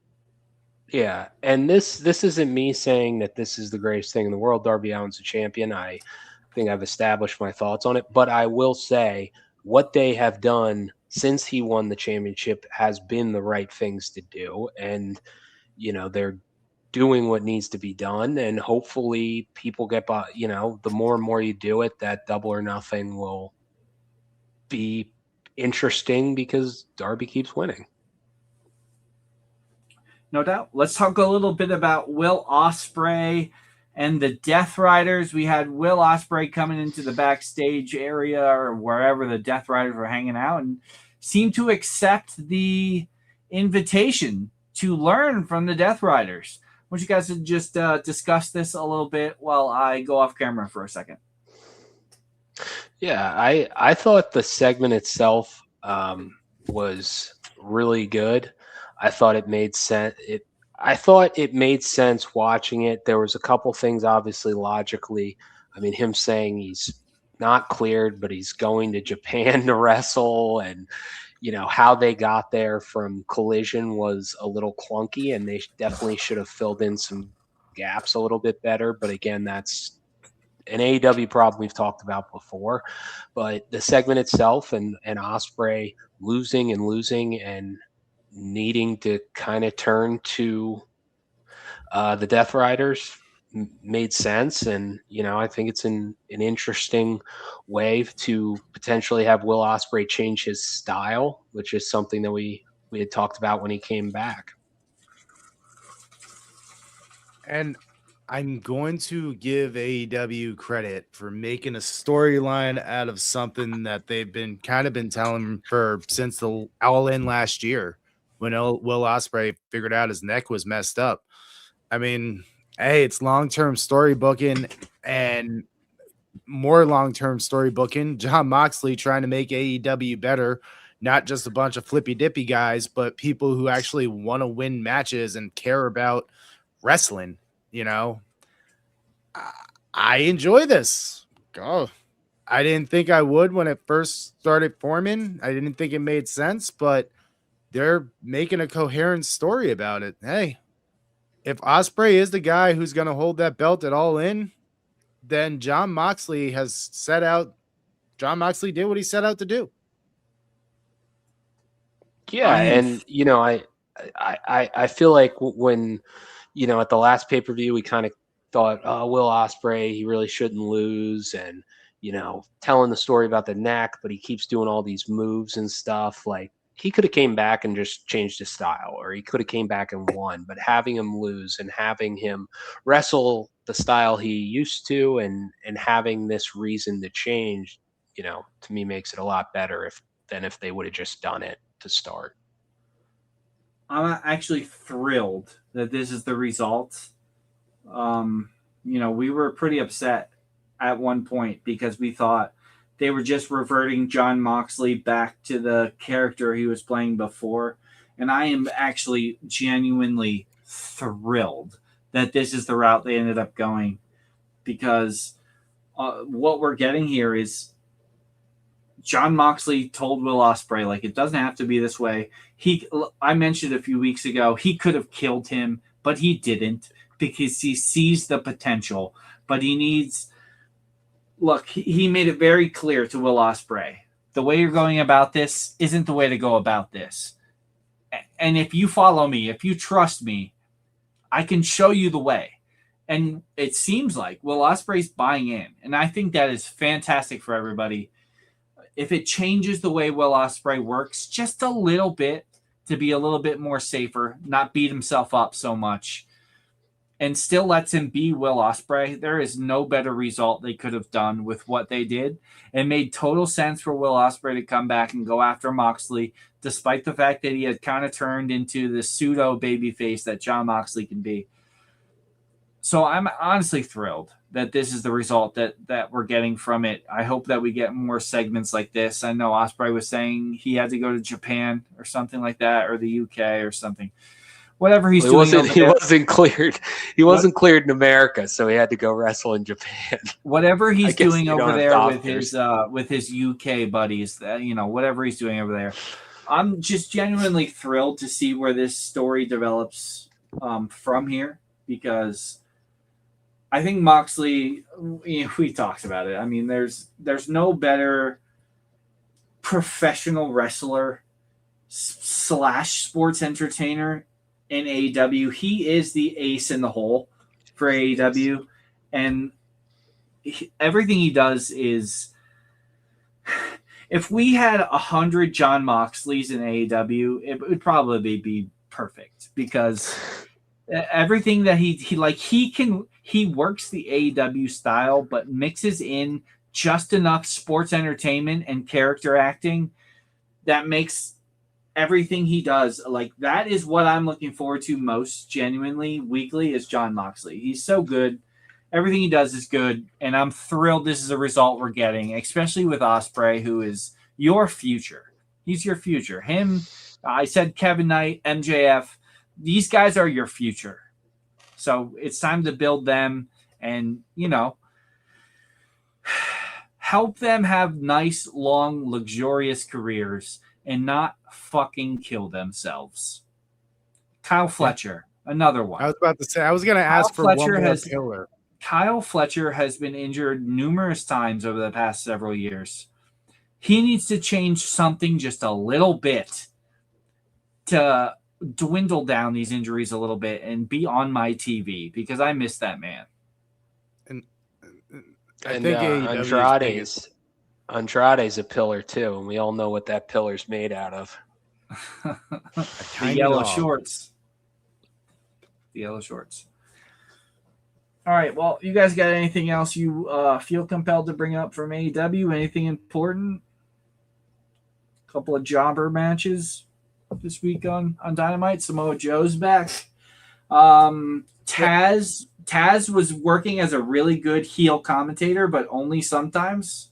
Yeah, and this isn't me saying that this is the greatest thing in the world. Darby Allin's a champion. I think I've established my thoughts on it, but I will say what they have done since he won the championship has been the right things to do, and they're doing what needs to be done, and hopefully people get by. The more and more you do it, that Double or Nothing will be interesting because Darby keeps winning. No doubt. Let's talk a little bit about Will Ospreay and the Death Riders. We had Will Ospreay coming into the backstage area or wherever the Death Riders were hanging out and seemed to accept the invitation to learn from the Death Riders. I want you guys to just discuss this a little bit while I go off camera for a second. Yeah, I thought the segment itself was really good. I thought it made sense. I thought it made sense watching it. There was a couple things, obviously, logically. I mean, him saying he's not cleared, but he's going to Japan to wrestle, and how they got there from Collision was a little clunky, and they definitely should have filled in some gaps a little bit better. But again, that's an AEW problem we've talked about before. But the segment itself and Ospreay losing and needing to kind of turn to the Death Riders made sense. And, I think it's an interesting way to potentially have Will Ospreay change his style, which is something that we had talked about when he came back. And I'm going to give AEW credit for making a storyline out of something that they've been telling for since the All-In last year when Will Ospreay figured out his neck was messed up. I mean, hey, it's long-term story booking and more long-term story booking. Jon Moxley trying to make AEW better, not just a bunch of flippy-dippy guys, but people who actually want to win matches and care about wrestling. I enjoy this. Oh, I didn't think I would when it first started forming. I didn't think it made sense, but they're making a coherent story about it. Hey, if Ospreay is the guy who's going to hold that belt at All In, then Jon Moxley did what he set out to do. Yeah, and I feel like when at the last pay-per-view we kind of thought, oh, Will Ospreay, he really shouldn't lose, and telling the story about the neck, but he keeps doing all these moves and stuff. Like, he could have came back and just changed his style, or he could have came back and won. But having him lose and having him wrestle the style he used to, and having this reason to change, to me makes it a lot better than if they would have just done it to start. I'm actually thrilled that this is the result. We were pretty upset at one point because we thought they were just reverting Jon Moxley back to the character he was playing before. And I am actually genuinely thrilled that this is the route they ended up going, because what we're getting here is Jon Moxley told Will Ospreay, like, it doesn't have to be this way. I mentioned a few weeks ago, he could have killed him, but he didn't, because he sees the potential. But he made it very clear to Will Ospreay, the way you're going about this isn't the way to go about this. And if you follow me, if you trust me, I can show you the way. And it seems like Will Ospreay's buying in. And I think that is fantastic for everybody. If it changes the way Will Ospreay works just a little bit to be a little bit more safer, not beat himself up so much, and still lets him be Will Ospreay, there is no better result they could have done with what they did. It made total sense for Will Ospreay to come back and go after Moxley, despite the fact that he had kind of turned into the pseudo babyface that Jon Moxley can be. So I'm honestly thrilled that this is the result that we're getting from it. I hope that we get more segments like this. I know Ospreay was saying he had to go to Japan or something like that, or the UK or something. Whatever he's doing over there. He wasn't cleared. He wasn't cleared in America, so he had to go wrestle in Japan. Whatever he's doing over there with his UK buddies, whatever he's doing over there. I'm just genuinely thrilled to see where this story develops from here, because I think Moxley, we talked about it. I mean, there's no better professional wrestler / sports entertainer in AEW. He is the ace in the hole for AEW, and everything he does is. If we had 100 Jon Moxleys in AEW, it would probably be perfect, because everything that he works the AEW style, but mixes in just enough sports entertainment and character acting that makes everything he does, like, that is what I'm looking forward to most genuinely weekly, is Jon Moxley. He's so good. Everything he does is good, and I'm thrilled this is a result we're getting, especially with Ospreay, who is your future. He's your future. Him, I said Kevin Knight, MJF, these guys are your future. So it's time to build them and, help them have nice, long, luxurious careers and not fucking kill themselves. Kyle Fletcher, another one. I was about to say, I was going to ask for one more pillar. Kyle Fletcher has been injured numerous times over the past several years. He needs to change something just a little bit to dwindle down these injuries a little bit and be on my TV, because I miss that man. And I think Andrade's a pillar too, and we all know what that pillar's made out of. The yellow shorts. The yellow shorts. All right, well, you guys got anything else you feel compelled to bring up from AEW? Anything important? A couple of jobber matches this week on Dynamite. Samoa Joe's back. Taz was working as a really good heel commentator, but only sometimes.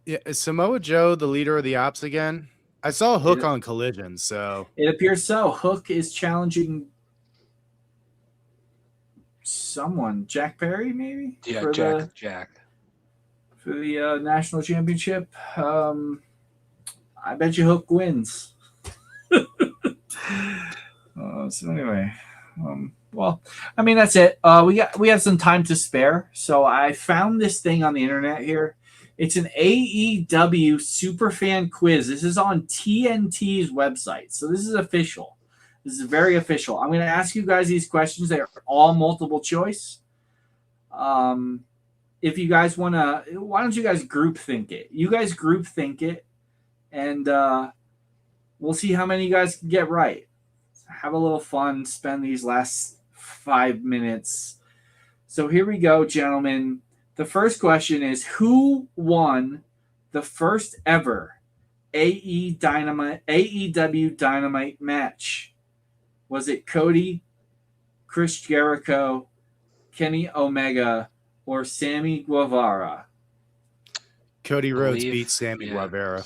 Yeah, is Samoa Joe the leader of the Ops again? I saw Hook on Collision, so it appears so. Hook is challenging someone, Jack Perry, maybe. Yeah, for Jack for the national championship. I bet you Hook wins. So anyway, well, I mean, that's it. We have some time to spare, so I found this thing on the internet here. It's an AEW superfan quiz. This is on TNT's website, so this is official. This is very official. I'm going to ask you guys these questions. They're all multiple choice. If you guys want to, why don't you guys group think it? You guys group think it, and we'll see how many you guys can get right. Have a little fun. Spend these last 5 minutes. So here we go, gentlemen. The first question is, who won the first ever AEW Dynamite match? Was it Cody, Chris Jericho, Kenny Omega, or Sammy Guevara? Cody Rhodes beat Sammy Guevara.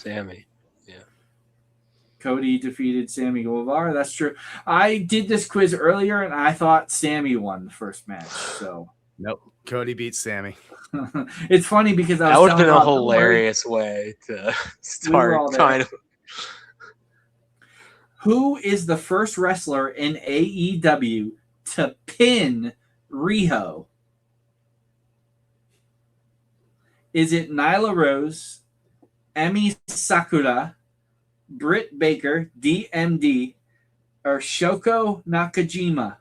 Cody defeated Sammy Guevara. That's true. I did this quiz earlier, and I thought Sammy won the first match. So nope, Cody beat Sammy. It's funny because that would have been a hilarious way to start kind of. Who is the first wrestler in AEW to pin Riho? Is it Nyla Rose, Emi Sakura, Britt Baker, DMD, or Shoko Nakajima?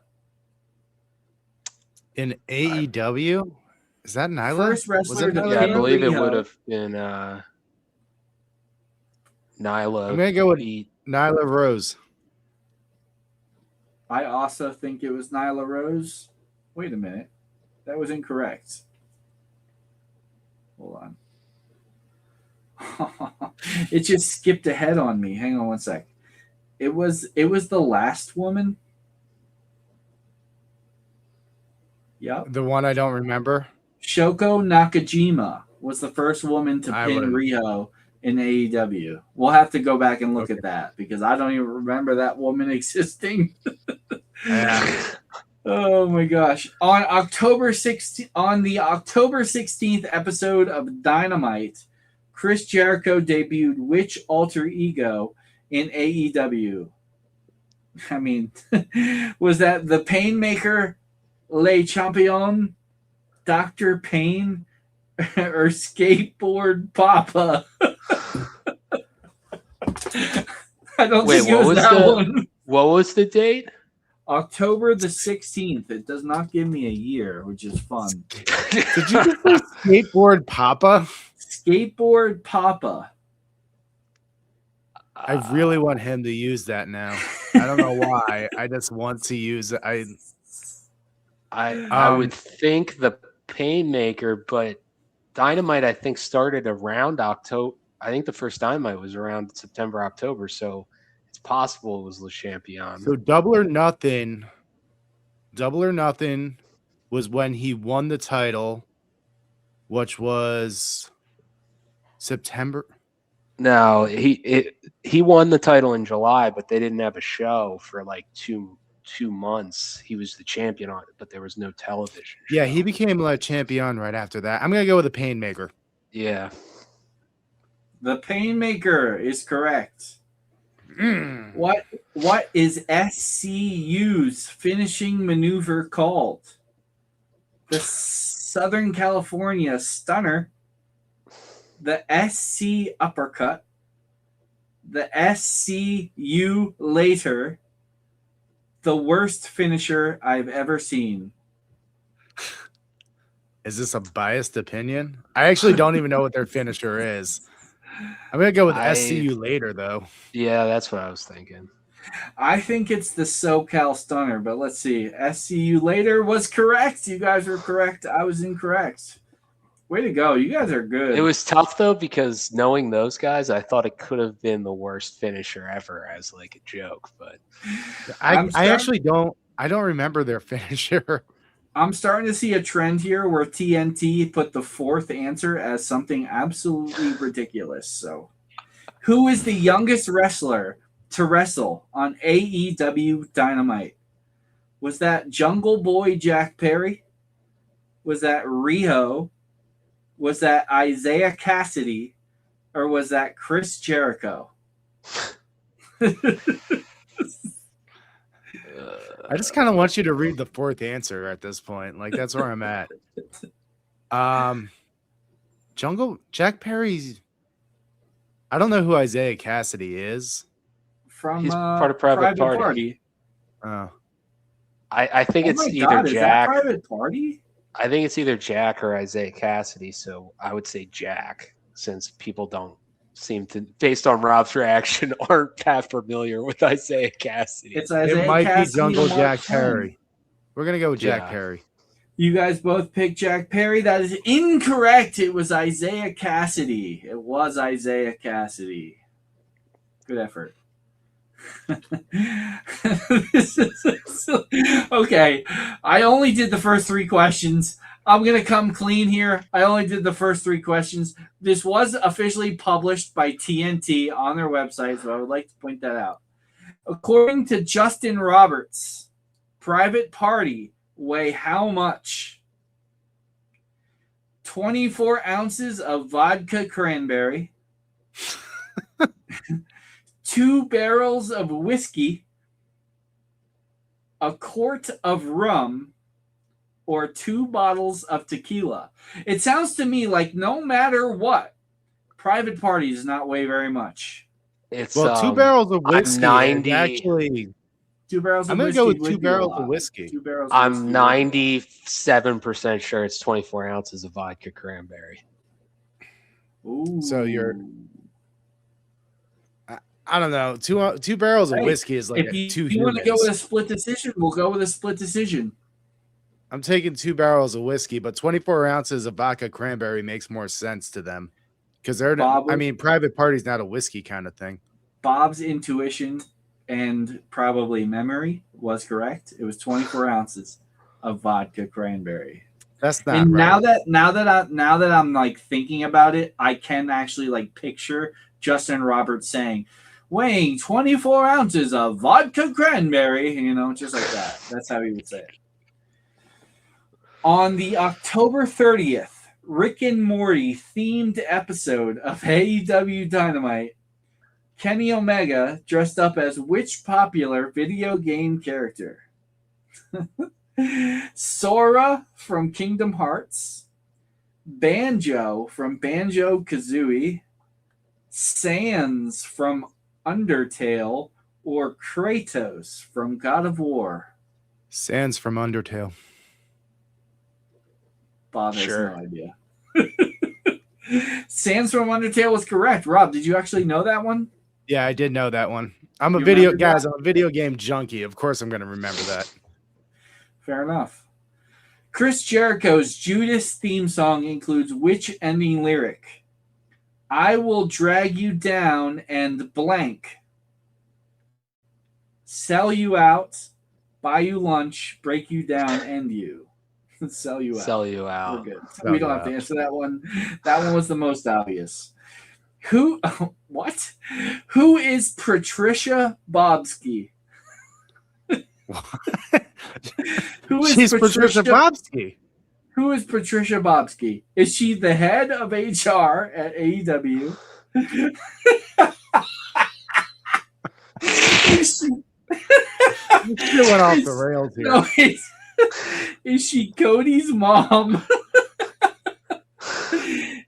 In AEW? Is that Nyla? First wrestler to pin I believe Riho. It would have been Nyla. I'm going to go with Nyla Rose. I also think it was Nyla Rose. Wait a minute. That was incorrect. Hold on. It just skipped ahead on me. Hang on one sec. It was the last woman. Yep. The one I don't remember. Shoko Nakajima was the first woman to pin Riho in AEW. We'll have to go back and look at that because I don't even remember that woman existing. Oh my gosh. On the October 16th episode of Dynamite, Chris Jericho debuted which alter ego in AEW? I mean, was that the Painmaker, Le Champion, Dr. Pain, or Skateboard Papa? I don't think it was that one. What was the date? October the 16th. It does not give me a year, which is fun. Did you just say Skateboard Papa? Skateboard Papa. I really want him to use that now. I don't know why. I just want to use it. I would think the Painmaker, but Dynamite I think started around October. I think the first Dynamite was around September, October, so it's possible it was Le Champion. So Double or Nothing was when he won the title, which was September. No, he won the title in July, but they didn't have a show for like two months. He was the champion on it, but there was no television show. Yeah, he became Le Champion right after that. I'm gonna go with the Painmaker. Yeah. The Painmaker is correct. What is SCU's finishing maneuver called? The Southern California Stunner, the SC Uppercut, the SCU Later, the worst finisher I've ever seen. Is this a biased opinion? I actually don't even know what their finisher is. I'm gonna go with SCU Later, though. Yeah, that's what I was thinking. I think it's the SoCal Stunner, but let's see. SCU Later was correct. You guys were correct. I was incorrect. Way to go. You guys are good. It was tough, though, because knowing those guys, I thought it could have been the worst finisher ever as like a joke. But I actually don't. I don't remember their finisher. I'm starting to see a trend here where TNT put the fourth answer as something absolutely ridiculous. So, who is the youngest wrestler to wrestle on AEW Dynamite? Was that Jungle Boy Jack Perry? Was that Riho? Was that Isaiah Cassidy? Or was that Chris Jericho? I just kind of want you to read the fourth answer at this point. Like, that's where I'm at. Jack Perry's. I don't know who Isaiah Cassidy is. He's part of Private Party. Oh. I think it's either is Jack. That Private Party? I think it's either Jack or Isaiah Cassidy. So I would say Jack, since people don't seem to, based on Rob's reaction, aren't that familiar with Isaiah Cassidy. It's Isaiah It might Cassidy be Jungle Jack Penn. Perry. We're gonna go with Jack Perry. You guys both picked Jack Perry. That is incorrect. It was Isaiah Cassidy. It was Isaiah Cassidy. Good effort. Okay. I only did the first three questions. I'm going to come clean here. I only did the first three questions. This was officially published by TNT on their website, so I would like to point that out. According to Justin Roberts, Private Party weigh how much? 24 ounces of vodka cranberry, 2 barrels of whiskey, a quart of rum, or 2 bottles of tequila. It sounds to me like no matter what, Private Party does not weigh very much. It's 2 barrels of whiskey. 90. Actually, 2 barrels of I'm gonna whiskey. go with would 2 be a barrels lot. of whiskey. 2 barrels. I'm 97% sure it's 24 ounces of vodka cranberry. Ooh. So you're. I don't know. Two barrels of whiskey is like if two you want to go with a humans. split decision, we'll go with a split decision. I'm taking 2 barrels of whiskey, but 24 ounces of vodka cranberry makes more sense to them because they're. Private Party's not a whiskey kind of thing. Bob's intuition and probably memory was correct. It was 24 ounces of vodka cranberry. That's not and right. now that I'm like thinking about it, I can actually like picture Justin Roberts saying, weighing 24 ounces of vodka cranberry, just like that. That's how he would say it. On the October 30th, Rick and Morty themed episode of AEW Dynamite, Kenny Omega dressed up as which popular video game character? Sora from Kingdom Hearts, Banjo from Banjo-Kazooie, Sans from Undertale, or Kratos from God of War? Sans from Undertale. Bob has no idea. Sans from Undertale was correct. Rob, did you actually know that one? Yeah, I did know that one. I'm a video game junkie. Of course I'm going to remember that. Fair enough. Chris Jericho's Judas theme song includes which ending lyric? I will drag you down and blank. Sell you out, buy you lunch, break you down, end you. Sell you out. Sell you out. We're good. We don't have to answer that one. That one was the most obvious. Who is Patricia Bobsky? She's Patricia Bobsky. Who is Patricia Bobsky? Is she the head of HR at AEW? She went off the rails here. No, is she Cody's mom?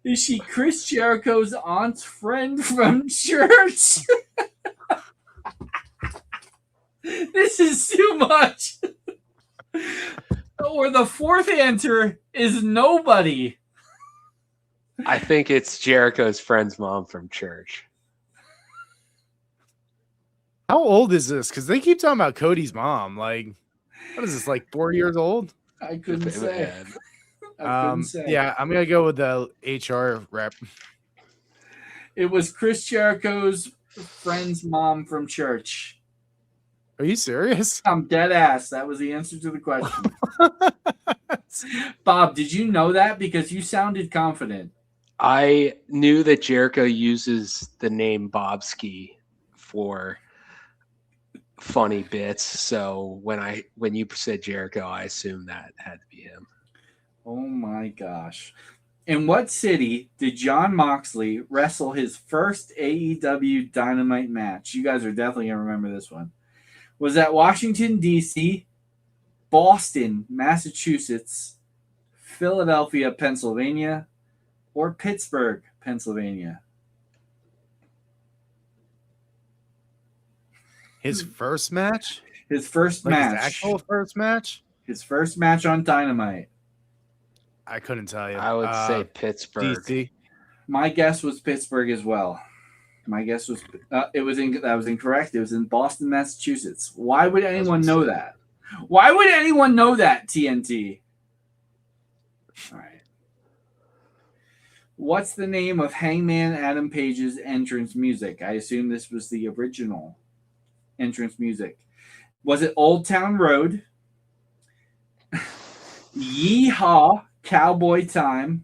Is she Chris Jericho's aunt's friend from church? This is too much. Or the fourth answer is nobody. I think it's Jericho's friend's mom from church. How old is this? Because they keep talking about Cody's mom. Like, what is this, like 4 years old? I couldn't say. Yeah, I'm going to go with the HR rep. It was Chris Jericho's friend's mom from church. Are you serious? I'm dead ass. That was the answer to the question. Bob, did you know that? Because you sounded confident. I knew that Jericho uses the name Bobsky for funny bits. So when you said Jericho, I assumed that had to be him. Oh my gosh. In what city did Jon Moxley wrestle his first AEW Dynamite match? You guys are definitely going to remember this one. Was that Washington, D.C., Boston, Massachusetts, Philadelphia, Pennsylvania, or Pittsburgh, Pennsylvania? His first match? His first match. His actual first match? His first match on Dynamite. I couldn't tell you. I would say Pittsburgh. DC. My guess was Pittsburgh as well. My guess was that was incorrect. It was in Boston, Massachusetts. Why would anyone know that? Why would anyone know that, TNT? All right. What's the name of Hangman Adam Page's entrance music? I assume this was the original entrance music. Was it Old Town Road? Yeehaw, Cowboy Time,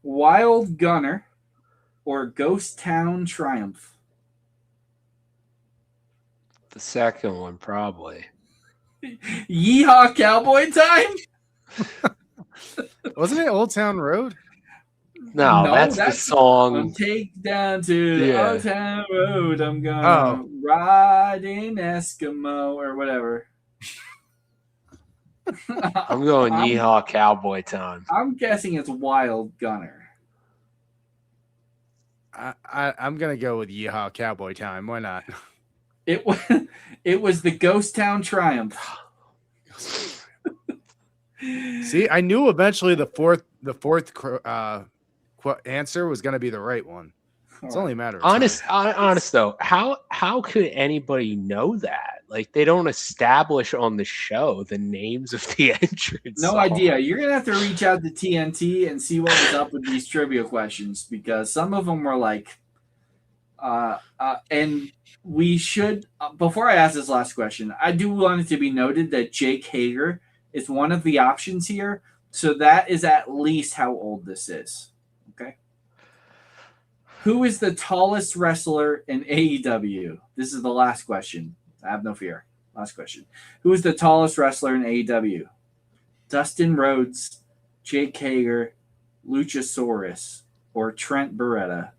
Wild Gunner, or Ghost Town Triumph? The second one, probably. Yeehaw, Cowboy Time? Wasn't it Old Town Road? No, that's the song. I'm take down to the Old Town Road. I'm gonna ride in Eskimo or whatever. I'm going Yeehaw Cowboy Time. I'm guessing it's Wild Gunner. I'm gonna go with Yeehaw Cowboy Time. Why not? It was the Ghost Town Triumph. See, I knew eventually the fourth answer was gonna be the right one. It's only a matter of time. Honest though, how could anybody know that? Like, they don't establish on the show the names of the entrants. No idea. You're gonna have to reach out to TNT and see what was up with these trivia questions, because some of them were like, and we should. Before I ask this last question, I do want it to be noted that Jake Hager is one of the options here, so that is at least how old this is. Okay. Who is the tallest wrestler in AEW? This is the last question. I have no fear. Last question. Who is the tallest wrestler in AEW? Dustin Rhodes, Jake Hager, Luchasaurus, or Trent Beretta?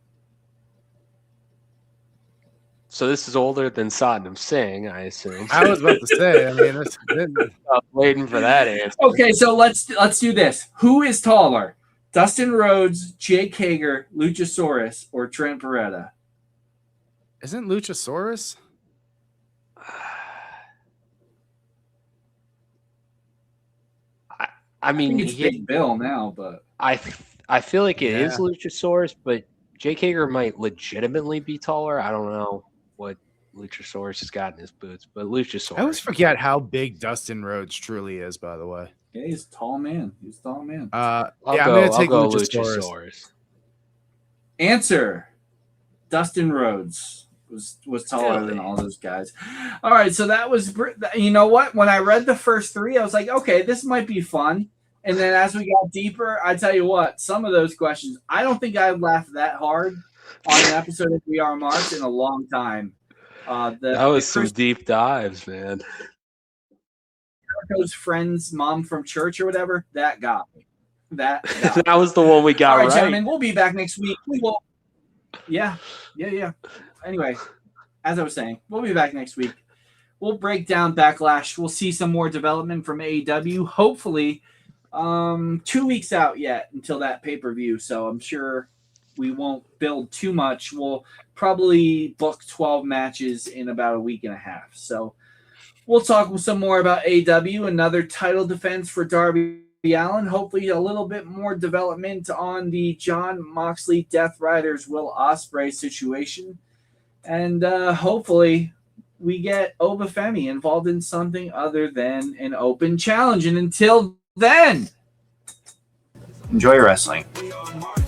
So this is older than Satnam Singh, I assume. I was about to say. I mean, I was waiting for that answer. Okay, so let's do this. Who is taller? Dustin Rhodes, Jake Hager, Luchasaurus, or Trent Beretta? isn't Luchasaurus? I mean, I think it's Big Bill now, but I feel like it is Luchasaurus, but Jake Hager might legitimately be taller. I don't know what Luchasaurus has got in his boots, but Luchasaurus. I always forget how big Dustin Rhodes truly is, by the way. yeah, he's a tall man. He's a tall man. I'll I'm going to take go Luchasaurus. Answer: Dustin Rhodes was taller than all those guys. All right, so that was, you know what? When I read the first three, I was like, okay, this might be fun. And then as we got deeper, I tell you what, some of those questions, I don't think I laughed that hard on an episode of We Are Marks in a long time. That was some deep dives, man. Jericho's friend's mom from church or whatever, that got me. That was the one we got All right. Gentlemen, we'll be back next week. We will. Yeah. Anyway, as I was saying, we'll be back next week. We'll break down Backlash. We'll see some more development from AEW. Hopefully, 2 weeks out yet until that pay-per-view. So I'm sure we won't build too much. We'll probably book 12 matches in about a week and a half. So we'll talk some more about AEW, another title defense for Darby Allin. Hopefully a little bit more development on the Jon Moxley Death Riders Will Ospreay situation. And hopefully we get Obafemi involved in something other than an open challenge. And until then, enjoy wrestling. We are Marks.